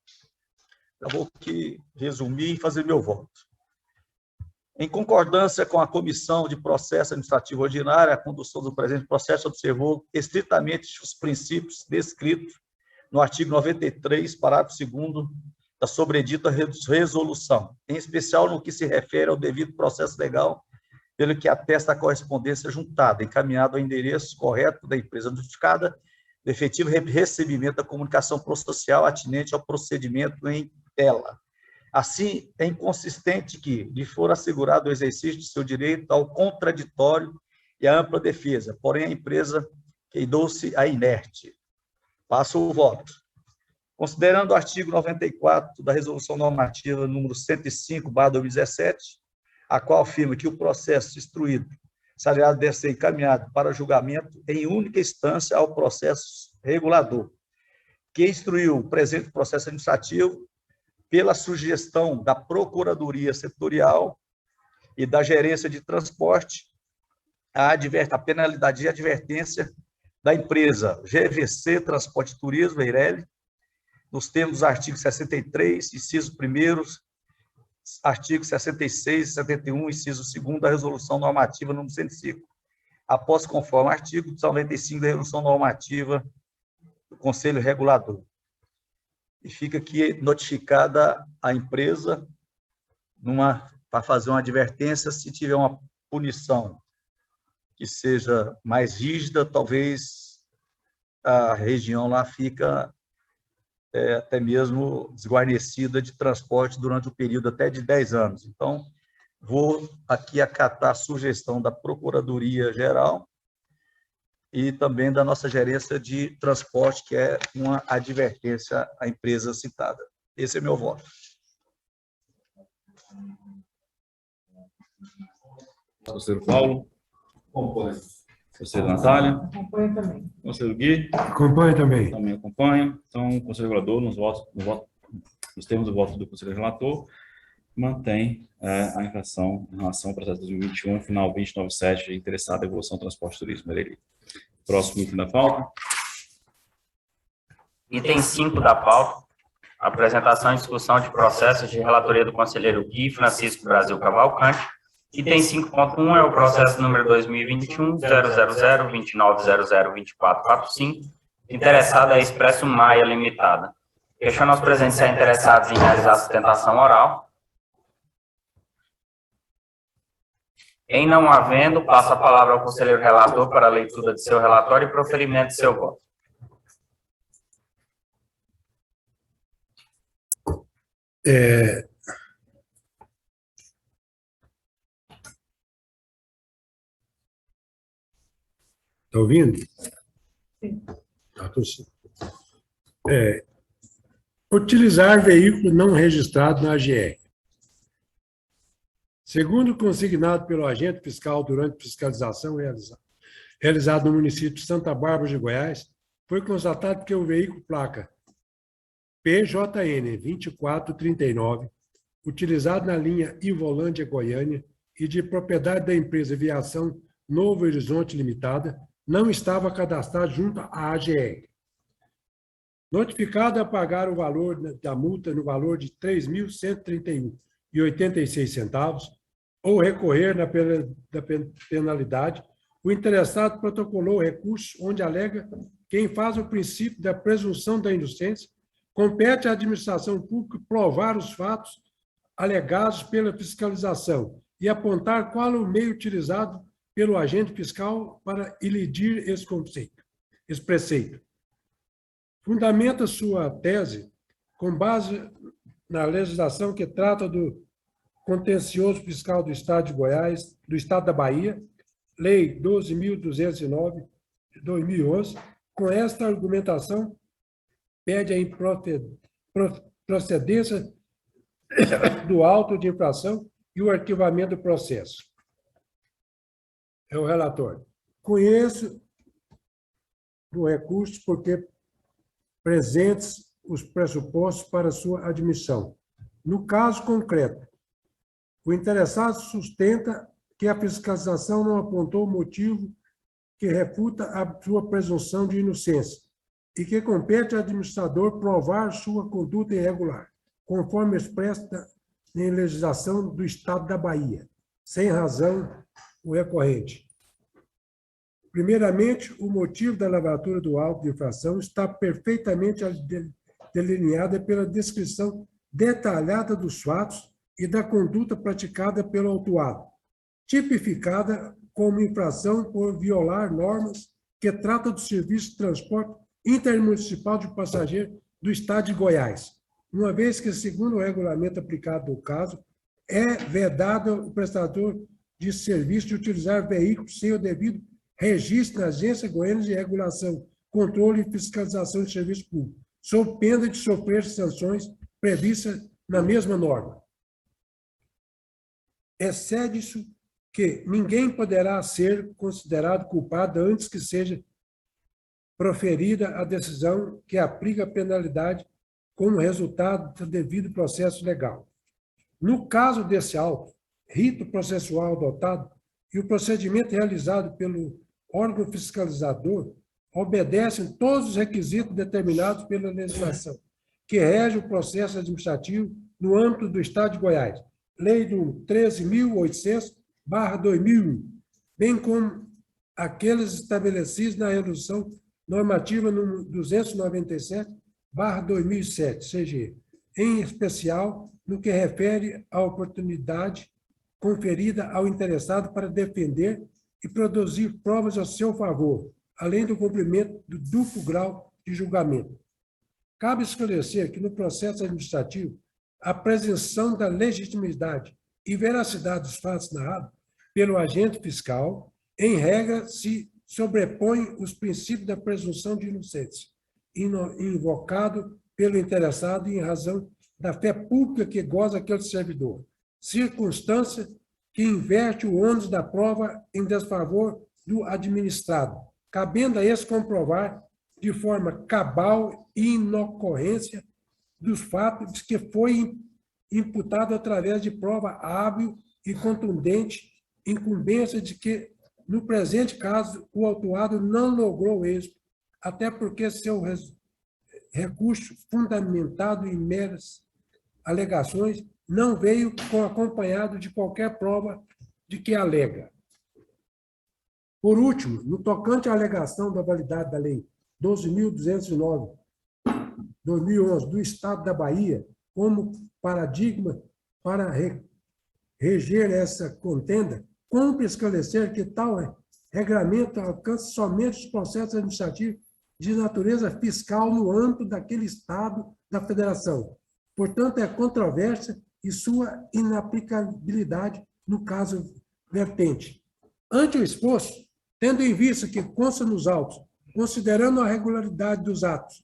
Eu vou aqui resumir e fazer meu voto. Em concordância com a Comissão de Processo Administrativo Ordinário, a condução do presente processo observou estritamente os princípios descritos no artigo 93, parágrafo 2º, da sobredita resolução, em especial no que se refere ao devido processo legal, pelo que atesta a correspondência juntada, encaminhado ao endereço correto da empresa notificada, do efetivo recebimento da comunicação processual atinente ao procedimento em tela. Assim, é inconsistente que lhe for assegurado o exercício de seu direito ao contraditório e à ampla defesa, porém a empresa queidou-se a inerte. Passo o voto. Considerando o artigo 94 da Resolução Normativa número 105/2017, a qual afirma que o processo instruído salariado deve ser encaminhado para julgamento em única instância ao processo regulador, que instruiu o presente processo administrativo pela sugestão da Procuradoria Setorial e da Gerência de Transporte, a penalidade de advertência da empresa GVC Transporte e Turismo, Eireli, nos termos dos artigos 63, inciso 1º, artigo 66 e 71, inciso 2º da Resolução Normativa número 105, após conforme artigo 95 da Resolução Normativa do Conselho Regulador. E fica aqui notificada a empresa para fazer uma advertência, se tiver uma punição que seja mais rígida, talvez a região lá fica até mesmo desguarnecida de transporte durante o período até de 10 anos. Então, vou aqui acatar a sugestão da Procuradoria-Geral e também da nossa gerência de transporte, que é uma advertência à empresa citada. Esse é meu voto.
Conselheiro Paulo.
Acompanho.
Conselheiro Natália.
Acompanho também.
Conselheiro Gui.
Acompanho também.
Também acompanho. Então, o conselheiro regulador, nos termos do voto do conselheiro relator, mantém a infração em relação ao processo de 2021, final 2097, interessado em evolução, transporte e turismo. Próximo item da pauta.
Item 5 da pauta, apresentação e discussão de processos de relatoria do conselheiro Gui Francisco Brasil Cavalcante. Item 5.1 é o processo número 2021-000-2900-2445, interessado é Expresso Maia Limitada. Questiono aos presentes se há interessados em realizar a sustentação oral. Em não havendo, passo a palavra ao conselheiro relator para a leitura de seu relatório e proferimento de seu voto.
Está ouvindo?
Sim.
Utilizar veículo não registrado na AGR. Segundo consignado pelo agente fiscal durante fiscalização realizada no município de Santa Bárbara de Goiás, foi constatado que o veículo placa PJN 2439, utilizado na linha Ivolândia Goiânia e de propriedade da empresa Viação Novo Horizonte Limitada, não estava cadastrado junto à AGR. Notificado a pagar o valor da multa no valor de R$ 3.131,86, ou recorrer da penalidade, o interessado protocolou o recurso onde alega quem faz o princípio da presunção da inocência, compete à administração pública provar os fatos alegados pela fiscalização e apontar qual o meio utilizado pelo agente fiscal para elidir esse preceito. Fundamenta sua tese com base na legislação que trata do contencioso fiscal do Estado de Goiás, do Estado da Bahia, Lei 12.209, de 2011. Com esta argumentação, pede a procedência do auto de infração e o arquivamento do processo. É o relator. Conheço o recurso porque presentes os pressupostos para sua admissão. No caso concreto, o interessado sustenta que a fiscalização não apontou motivo que refuta a sua presunção de inocência e que compete ao administrador provar sua conduta irregular. conforme expressa em legislação do Estado da Bahia, sem razão o recorrente. Primeiramente, o motivo da lavratura do auto de infração está perfeitamente delineado pela descrição detalhada dos fatos e da conduta praticada pelo autuado, tipificada como infração por violar normas que tratam do serviço de transporte intermunicipal de passageiro do Estado de Goiás, uma vez que, segundo o regulamento aplicado no caso, é vedado ao prestador de serviço de utilizar veículos sem o devido registro na Agência Goiana de Regulação, Controle e Fiscalização de Serviço Público, sob pena de sofrer sanções previstas na mesma norma. Excede-se que ninguém poderá ser considerado culpado antes que seja proferida a decisão que aplica a penalidade como resultado do devido processo legal. No caso desse auto, rito processual adotado e o procedimento realizado pelo órgão fiscalizador obedecem todos os requisitos determinados pela legislação que rege o processo administrativo no âmbito do Estado de Goiás, Lei do 13.800/2001, bem como aqueles estabelecidos na Resolução Normativa número 297/2007, CG, em especial no que refere à oportunidade conferida ao interessado para defender e produzir provas a seu favor, além do cumprimento do duplo grau de julgamento. Cabe esclarecer que, no processo administrativo, a presunção da legitimidade e veracidade dos fatos narrados pelo agente fiscal, em regra, se sobrepõe os princípios da presunção de inocência, invocado pelo interessado em razão da fé pública que goza aquele servidor, circunstância que inverte o ônus da prova em desfavor do administrado, cabendo a esse comprovar de forma cabal e inocorrência dos fatos que foi imputado através de prova hábil e contundente, incumbência de que, no presente caso, o autuado não logrou êxito, até porque seu recurso, fundamentado em meras alegações, não veio acompanhado de qualquer prova de que alega. Por último, no tocante à alegação da validade da Lei 12.209/2011 do Estado da Bahia como paradigma para reger essa contenda, cumpre esclarecer que tal regramento alcança somente os processos administrativos de natureza fiscal no âmbito daquele Estado da Federação. Portanto, é controvérsia e sua inaplicabilidade no caso vertente. Ante o exposto, tendo em vista que consta nos autos, considerando a regularidade dos atos,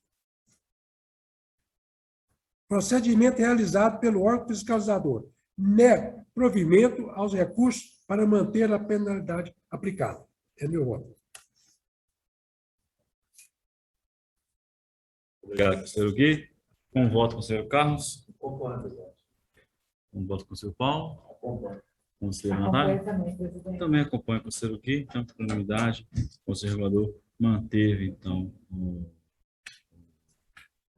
procedimento realizado pelo órgão fiscalizador, nego provimento aos recursos para manter a penalidade aplicada. É meu voto.
Obrigado, conselheiro Gui. Com voto, conselheiro Carlos. Com voto, conselheiro Paulo. Conselheiro Natália.
Acompanho também, presidente.
Também acompanha o conselheiro Gui. Então, por unanimidade, o conselho regulador manteve, então,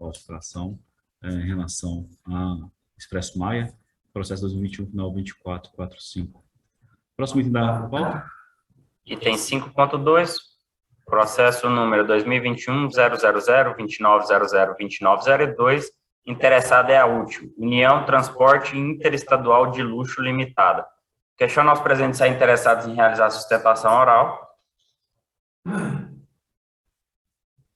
a alteração em relação a Expresso Maia, processo 2021, final 2445. Próximo item da pauta.
Item 5.2, processo número 2021-000-2900-2902, interessada é a útil, União Transporte Interestadual de Luxo Limitada. Questiono aos presentes se interessados em realizar a sustentação oral.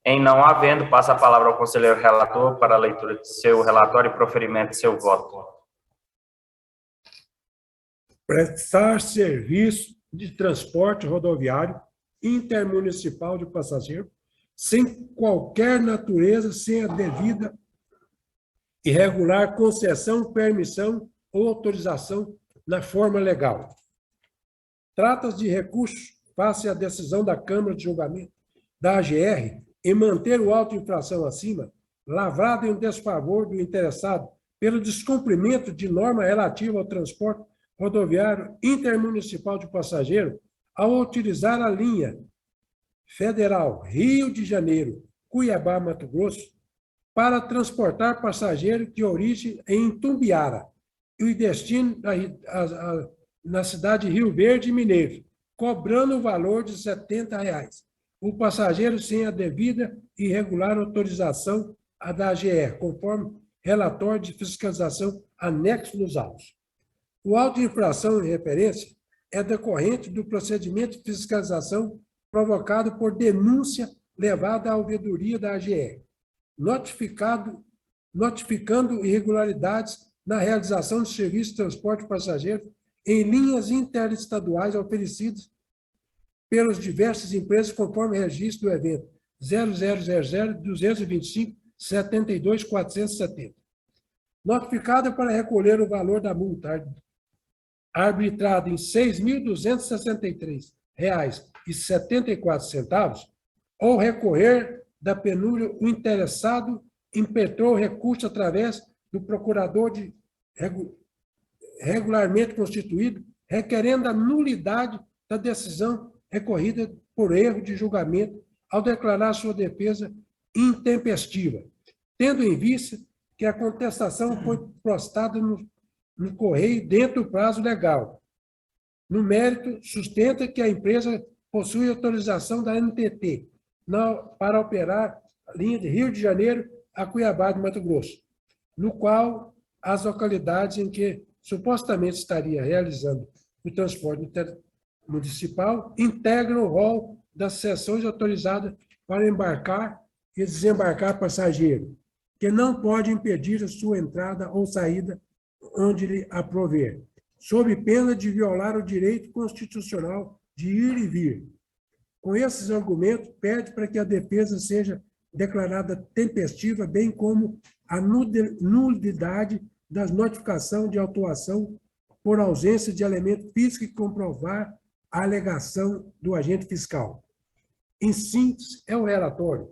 Em não havendo, passa a palavra ao conselheiro relator para a leitura de seu relatório e proferimento de seu voto.
Prestar serviço de transporte rodoviário intermunicipal de passageiro sem qualquer natureza, sem a devida e regular concessão, permissão ou autorização na forma legal. Trata-se de recurso face à decisão da Câmara de Julgamento da AGR em manter o auto de infração acima, lavrado em desfavor do interessado pelo descumprimento de norma relativa ao transporte rodoviário intermunicipal de passageiro ao utilizar a linha federal Rio de Janeiro, Cuiabá, Mato Grosso, para transportar passageiro de origem em Itumbiara e o destino na cidade de Rio Verde, Mineiro, cobrando o valor de R$ 70. O passageiro sem a devida e regular autorização da AGR, conforme relatório de fiscalização anexo nos autos. O auto de infração em referência é decorrente do procedimento de fiscalização provocado por denúncia levada à ouvidoria da AGR, notificando irregularidades na realização de serviços de transporte de passageiros em linhas interestaduais oferecidas pelas diversas empresas conforme registro do evento 0000-225-72-470. Notificada para recolher o valor da multa arbitrada em R$ 6.263,74, ou recorrer da penúria, o interessado impetrou recurso através do procurador regularmente constituído, requerendo a nulidade da decisão recorrida por erro de julgamento ao declarar sua defesa intempestiva, tendo em vista que a contestação foi postada no correio dentro do prazo legal. No mérito, sustenta que a empresa possui autorização da NTT para operar a linha de Rio de Janeiro a Cuiabá de Mato Grosso, no qual as localidades em que supostamente estaria realizando o transporte municipal integram o rol das seções autorizadas para embarcar e desembarcar passageiro, que não pode impedir a sua entrada ou saída onde lhe aprover, sob pena de violar o direito constitucional de ir e vir. Com esses argumentos, pede para que a defesa seja declarada tempestiva, bem como a nulidade da notificação de autuação por ausência de elemento físico que comprovar a alegação do agente fiscal. Em síntese, é o relatório.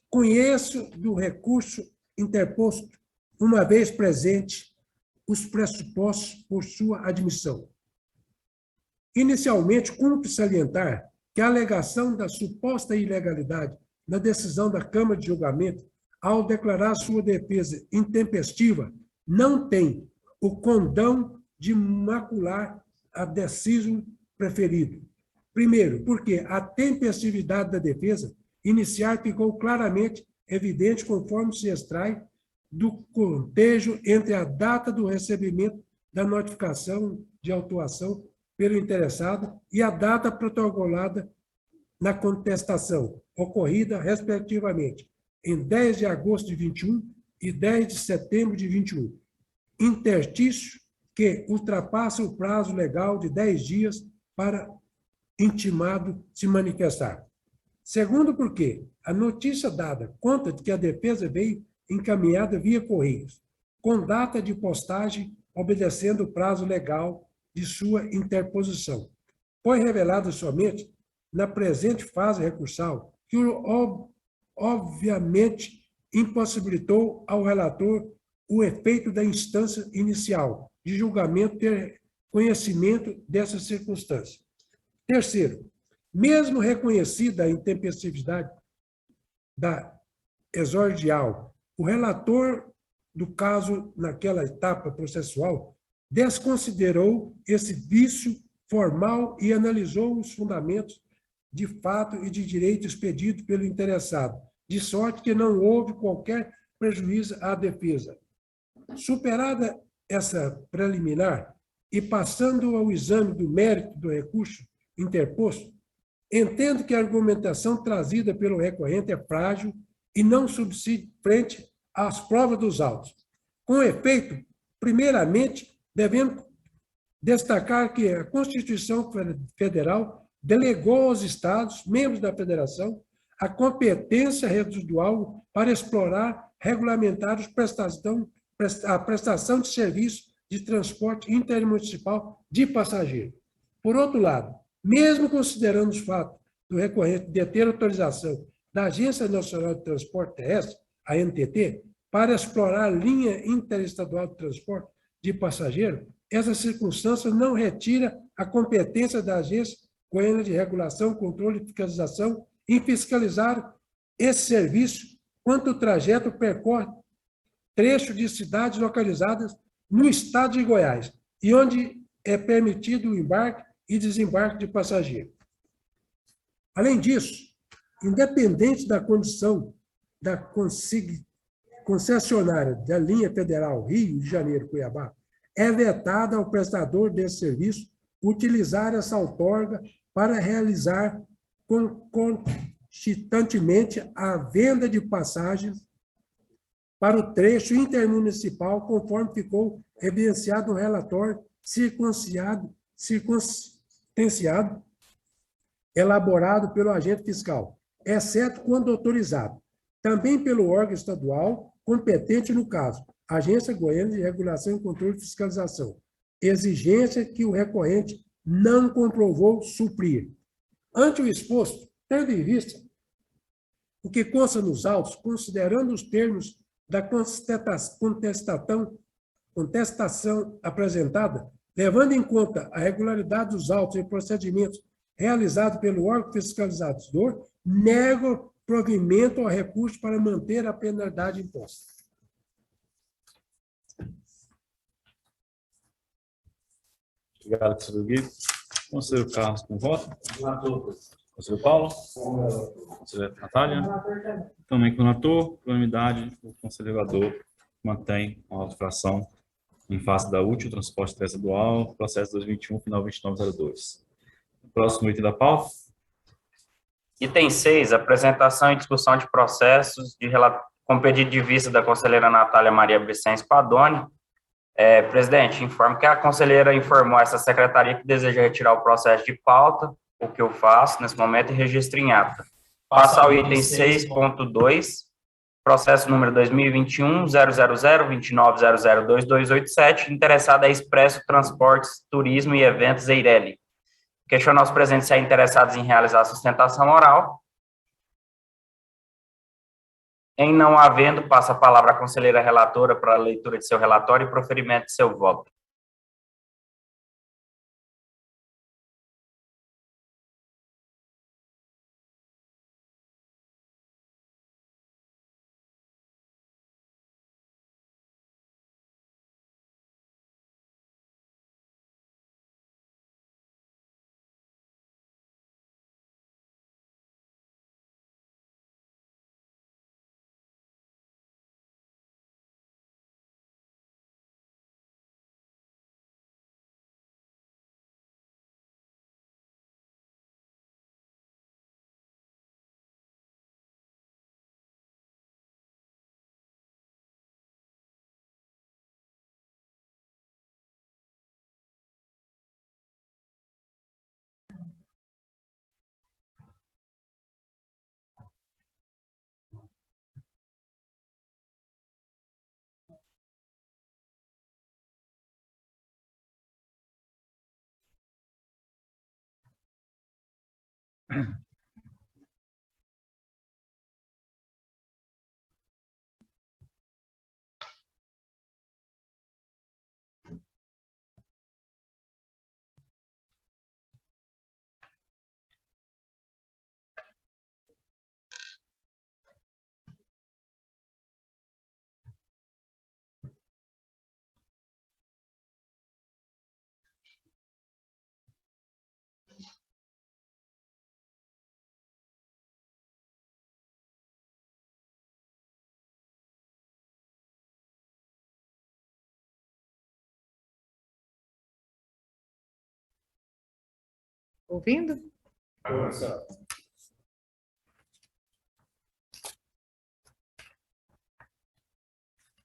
Conheço do recurso interposto, uma vez presente, os pressupostos por sua admissão. Inicialmente, cumpre salientar que a alegação da suposta ilegalidade na decisão da Câmara de Julgamento, ao declarar sua defesa intempestiva, não tem o condão de macular a decisão preferido. Primeiro, porque a tempestividade da defesa inicial ficou claramente evidente conforme se extrai do contejo entre a data do recebimento da notificação de autuação pelo interessado e a data protocolada na contestação, ocorrida, respectivamente, em 10 de agosto de 21 e 10 de setembro de 21. Interstício que ultrapassa o prazo legal de 10 dias para intimado se manifestar. Segundo, porque a notícia dada conta de que a defesa veio encaminhada via Correios, com data de postagem obedecendo o prazo legal de sua interposição. Foi revelado somente na presente fase recursal que obviamente impossibilitou ao relator o efeito da instância inicial de julgamento ter conhecimento dessa circunstância. Terceiro, mesmo reconhecida a intempestividade da exordial, o relator do caso naquela etapa processual desconsiderou esse vício formal e analisou os fundamentos de fato e de direito expedido pelo interessado, de sorte que não houve qualquer prejuízo à defesa. Superada essa preliminar e passando ao exame do mérito do recurso interposto, entendo que a argumentação trazida pelo recorrente é frágil e não subsiste frente às provas dos autos. Com efeito, primeiramente, devemos destacar que a Constituição Federal delegou aos Estados, membros da Federação, a competência residual para explorar, regulamentar a prestação de serviço de transporte intermunicipal de passageiro. Por outro lado, mesmo considerando os fatos do recorrente de ter autorização da Agência Nacional de Transporte Terrestre, a ANTT, para explorar a linha interestadual de transporte de passageiro, essa circunstância não retira a competência da Agência Goiana de Regulação, Controle e Fiscalização em fiscalizar esse serviço quanto o trajeto percorre trecho de cidades localizadas no estado de Goiás e onde é permitido o embarque e desembarque de passageiro. Além disso, independente da condição da concessionária da linha federal Rio de Janeiro-Cuiabá, é vetado ao prestador desse serviço utilizar essa outorga para realizar concomitantemente a venda de passagens para o trecho intermunicipal, conforme ficou evidenciado no relatório circunstanciado elaborado pelo agente fiscal, exceto quando autorizado, também pelo órgão estadual competente no caso, Agência Goiana de Regulação e Controle de Fiscalização, exigência que o recorrente não comprovou suprir. Ante o exposto, tendo em vista o que consta nos autos, considerando os termos da contestação apresentada, levando em conta a regularidade dos autos e procedimentos realizados pelo órgão fiscalizador, nego provimento ao recurso para manter a penalidade imposta.
Obrigado, conselheiro Guido. Conselheiro Carlos, com voto. Conselheiro Paulo. Conselheira Natália. Também com relator. Por unanimidade, o conselheiro mantém a autorização em face da útil transporte estadual, processo 2021, final 2902. Próximo item da pauta.
Item 6, apresentação e discussão de processos com pedido de vista da conselheira Natália Maria Vicente Padoni. Presidente, informo que a conselheira informou essa secretaria que deseja retirar o processo de pauta, o que eu faço nesse momento e registro em ata. Passa ao item 6.2, processo número 2021-000-29002287, interessado é Expresso Transportes, Turismo e Eventos Eireli. Questionar os presentes se há interessados em realizar a sustentação oral. Em não havendo, passa a palavra à conselheira relatora para a leitura de seu relatório e proferimento de seu voto.
Ouvindo?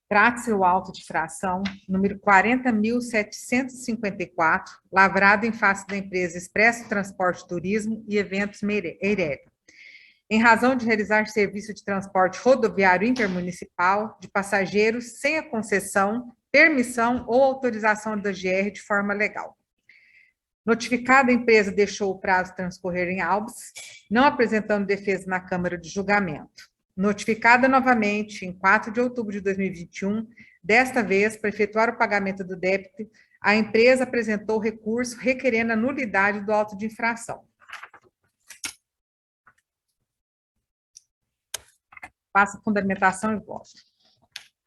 Trata-se o auto de infração número 40.754, lavrado em face da empresa Expresso Transporte Turismo e Eventos Eireli, em razão de realizar serviço de transporte rodoviário intermunicipal de passageiros sem a concessão, permissão ou autorização da GR de forma legal. Notificada, a empresa deixou o prazo transcorrer em autos, não apresentando defesa na Câmara de Julgamento. Notificada novamente em 4 de outubro de 2021, desta vez, para efetuar o pagamento do débito, a empresa apresentou recurso requerendo a nulidade do auto de infração. Passa a fundamentação e voto.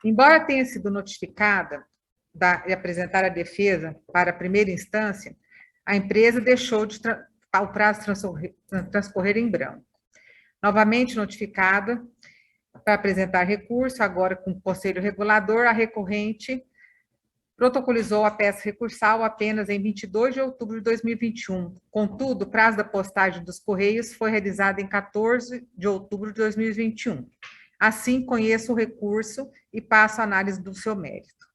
Embora tenha sido notificada e apresentar a defesa para a primeira instância, a empresa deixou o prazo transcorrer em branco. Novamente notificada para apresentar recurso, agora com o Conselho Regulador, a recorrente protocolizou a peça recursal apenas em 22 de outubro de 2021. Contudo, o prazo da postagem dos Correios foi realizado em 14 de outubro de 2021. Assim, conheço o recurso e passo a análise do seu mérito.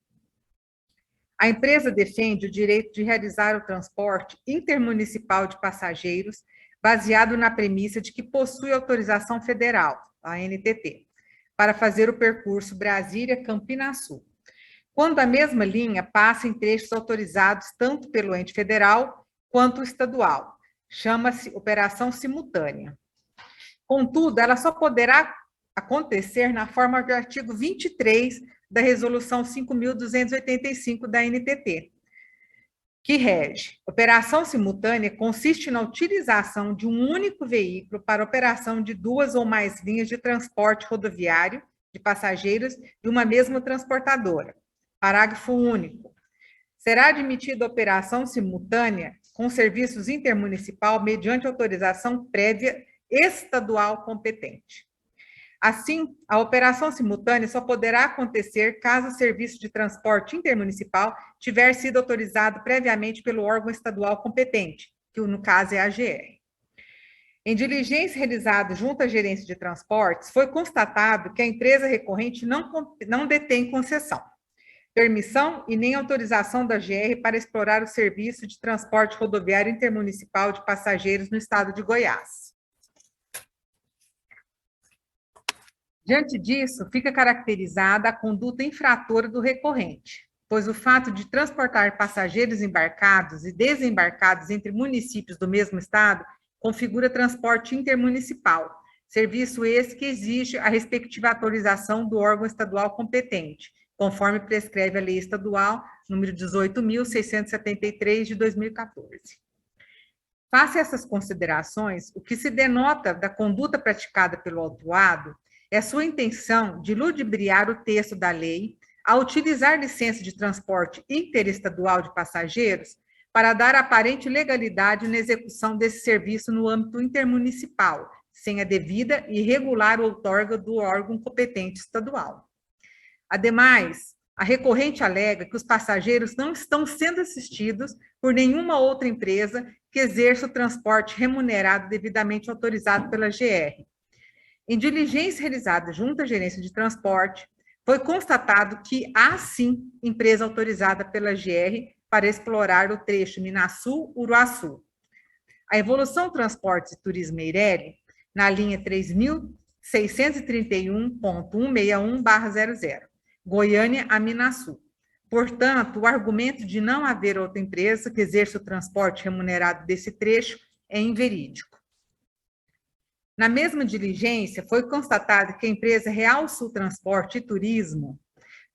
A empresa defende o direito de realizar o transporte intermunicipal de passageiros, baseado na premissa de que possui autorização federal, a ANTT, para fazer o percurso Brasília-Campinas Sul, quando a mesma linha passa em trechos autorizados tanto pelo ente federal quanto estadual. Chama-se operação simultânea. Contudo, ela só poderá acontecer na forma do artigo 23 da Resolução 5.285 da ANTT, que rege: operação simultânea consiste na utilização de um único veículo para operação de duas ou mais linhas de transporte rodoviário de passageiros de uma mesma transportadora. Parágrafo único. Será admitida operação simultânea com serviços intermunicipal mediante autorização prévia estadual competente. Assim, a operação simultânea só poderá acontecer caso o serviço de transporte intermunicipal tiver sido autorizado previamente pelo órgão estadual competente, que no caso é a AGR. Em diligência realizada junto à gerência de transportes, foi constatado que a empresa recorrente não detém concessão, permissão e nem autorização da AGR para explorar o serviço de transporte rodoviário intermunicipal de passageiros no estado de Goiás. Diante disso, fica caracterizada a conduta infratora do recorrente, pois o fato de transportar passageiros embarcados e desembarcados entre municípios do mesmo estado configura transporte intermunicipal, serviço esse que exige a respectiva autorização do órgão estadual competente, conforme prescreve a Lei Estadual número 18.673 de 2014. Face a essas considerações, o que se denota da conduta praticada pelo autuado é sua intenção de ludibriar o texto da lei ao utilizar licença de transporte interestadual de passageiros para dar aparente legalidade na execução desse serviço no âmbito intermunicipal, sem a devida e regular outorga do órgão competente estadual. Ademais, a recorrente alega que os passageiros não estão sendo assistidos por nenhuma outra empresa que exerça o transporte remunerado devidamente autorizado pela GR. Em diligência realizada junto à gerência de transporte, foi constatado que há sim empresa autorizada pela GR para explorar o trecho Minasul-Uruaçu. A Evolução Transportes e Turismo Eireli, na linha 3.631.161/00, Goiânia a Minasul. Portanto, o argumento de não haver outra empresa que exerça o transporte remunerado desse trecho é inverídico. Na mesma diligência, foi constatado que a empresa Real Sul Transporte e Turismo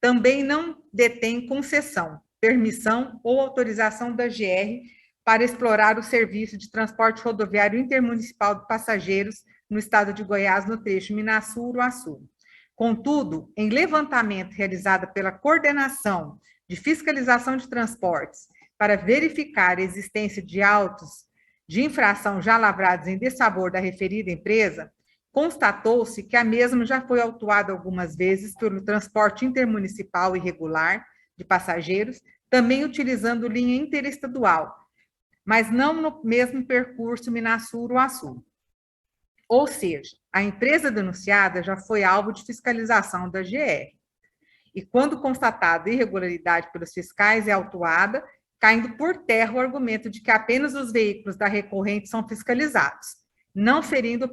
também não detém concessão, permissão ou autorização da GR para explorar o serviço de transporte rodoviário intermunicipal de passageiros no estado de Goiás, no trecho Minasul-Uruaçu. Contudo, em levantamento realizado pela Coordenação de Fiscalização de Transportes para verificar a existência de autos de infração já lavrados em desfavor da referida empresa, constatou-se que a mesma já foi autuada algumas vezes pelo transporte intermunicipal irregular de passageiros, também utilizando linha interestadual, mas não no mesmo percurso Minasul-Uruaçu. Ou seja, a empresa denunciada já foi alvo de fiscalização da GR. E quando constatada irregularidade pelos fiscais, é autuada, caindo por terra o argumento de que apenas os veículos da recorrente são fiscalizados, não ferindo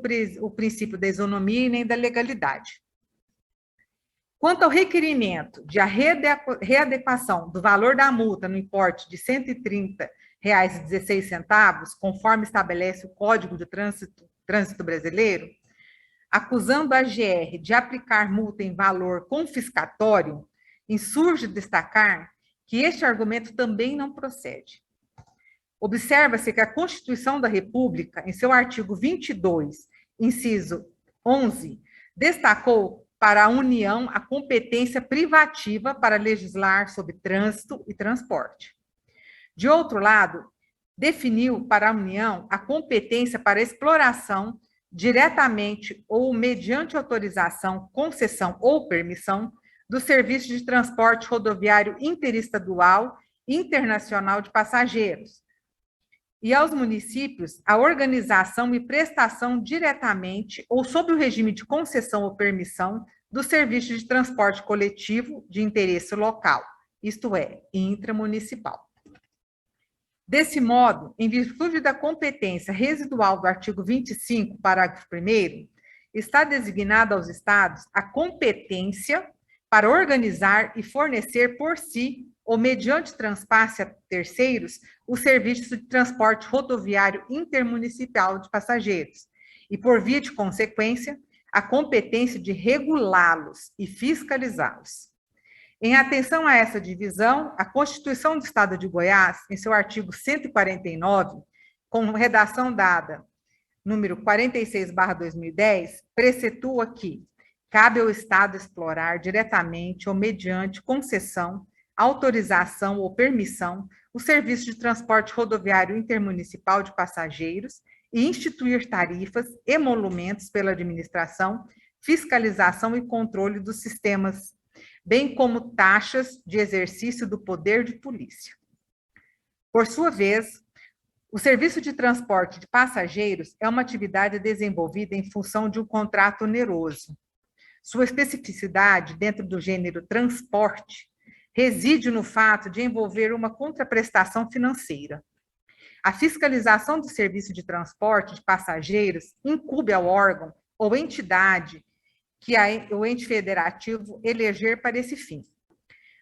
o princípio da isonomia e nem da legalidade. Quanto ao requerimento de a readequação do valor da multa no importe de R$ 130,16, conforme estabelece o Código de Trânsito Brasileiro, acusando a GR de aplicar multa em valor confiscatório, insurge destacar que este argumento também não procede. Observa-se que a Constituição da República, em seu artigo 22, inciso 11, Destacou para a União a competência privativa para legislar sobre trânsito e transporte. De outro lado, definiu para a União a competência para exploração, diretamente ou mediante autorização, concessão ou permissão, dos serviços de transporte rodoviário interestadual e internacional de passageiros, e aos municípios a organização e prestação diretamente ou sob o regime de concessão ou permissão dos serviços de transporte coletivo de interesse local, isto é, intramunicipal. Desse modo, em virtude da competência residual do artigo 25, parágrafo 1º, está designada aos estados a competência para organizar e fornecer por si, ou mediante transpasse a terceiros, o serviço de transporte rodoviário intermunicipal de passageiros, e, por via de consequência, a competência de regulá-los e fiscalizá-los. Em atenção a essa divisão, a Constituição do Estado de Goiás, em seu artigo 149, com redação dada, número 46/2010, precetua que cabe ao Estado explorar diretamente ou mediante concessão, autorização ou permissão o serviço de transporte rodoviário intermunicipal de passageiros e instituir tarifas, emolumentos pela administração, fiscalização e controle dos sistemas, bem como taxas de exercício do poder de polícia. Por sua vez, o serviço de transporte de passageiros é uma atividade desenvolvida em função de um contrato oneroso. Sua especificidade dentro do gênero transporte reside no fato de envolver uma contraprestação financeira. A fiscalização do serviço de transporte de passageiros incumbe ao órgão ou entidade que o ente federativo eleger para esse fim.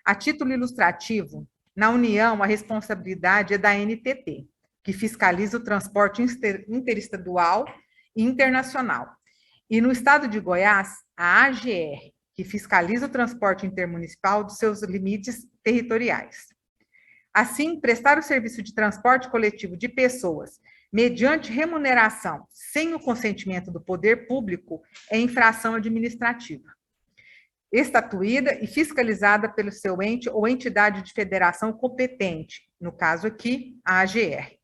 A título ilustrativo, na União, a responsabilidade é da ANTT, que fiscaliza o transporte interestadual e internacional. E no estado de Goiás, a AGR, que fiscaliza o transporte intermunicipal dos seus limites territoriais. Assim, prestar o serviço de transporte coletivo de pessoas mediante remuneração sem o consentimento do poder público é infração administrativa, estatuída e fiscalizada pelo seu ente ou entidade de federação competente, no caso aqui, a AGR.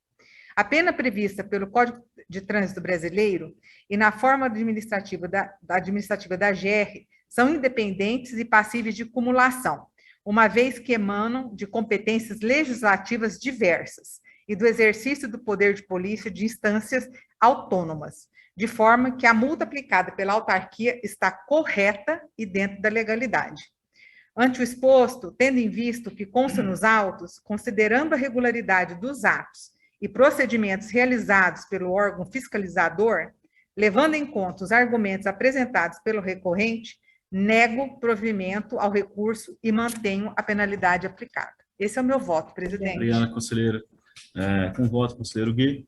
A pena prevista pelo Código de Trânsito Brasileiro e na forma administrativa da AGR são independentes e passíveis de cumulação, uma vez que emanam de competências legislativas diversas e do exercício do poder de polícia de instâncias autônomas, de forma que a multa aplicada pela autarquia está correta e dentro da legalidade. Ante o exposto, tendo em vista o que consta nos autos, considerando a regularidade dos atos e procedimentos realizados pelo órgão fiscalizador, levando em conta os argumentos apresentados pelo recorrente, nego provimento ao recurso e mantenho a penalidade aplicada. Esse é o meu voto, presidente.
Obrigado, conselheira. Com voto, conselheiro Gui.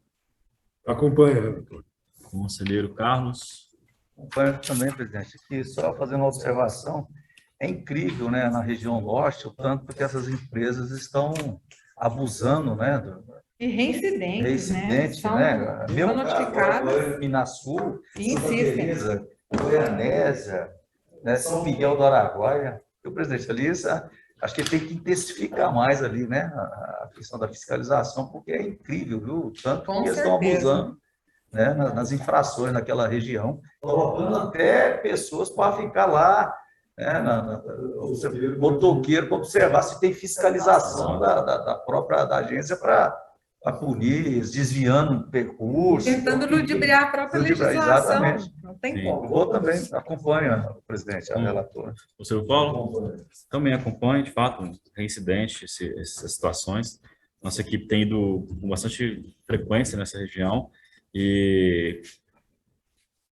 Acompanha, relator.
Conselheiro Carlos.
Acompanho também, presidente. Aqui, só fazendo uma observação, é incrível, né, na região norte, o tanto que essas empresas estão abusando, né,
E reincidentes, né? São
Meu
notificadas.
Minasul,
E
Santa
insistem.
Teresa, Goianésia, né, São Miguel do Araguaia. O presidente ali, acho que tem que intensificar mais ali, né, a questão da fiscalização, porque é incrível, viu? O tanto
Com
que eles estão
certeza.
abusando, né, nas infrações naquela região, colocando até pessoas para ficar lá, né, o motoqueiro, para observar se tem fiscalização da própria agência para punir, desviando percurso.
Tentando ludibriar a própria legislação.
Exatamente.
Não tem
Sim.
como.
Eu vou também, acompanho, presidente, a relatora.
Conselheiro Paulo? Também acompanho, de fato, reincidente essas situações. Nossa equipe tem ido com bastante frequência nessa região e,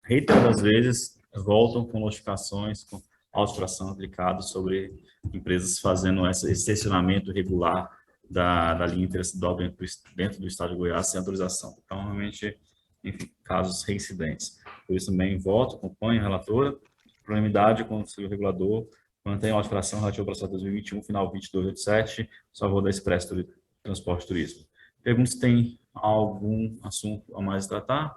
reiteradas vezes, voltam com notificações, com autuação aplicada sobre empresas fazendo esse estacionamento irregular da linha interestadual dentro do estado de Goiás sem autorização. Então, realmente, enfim, casos reincidentes. Por isso, também voto, acompanho a relatora. Por unanimidade, o Conselho Regulador mantém a alteração relativa ao processo 2021, final 2287, favor da Expresso Transporte e Turismo. Pergunto se tem algum assunto a mais tratar.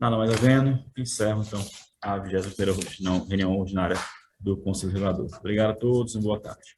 Nada mais havendo. Encerro, então, a 21ª reunião ordinária do Conselho Regulador. Obrigado a todos e boa tarde.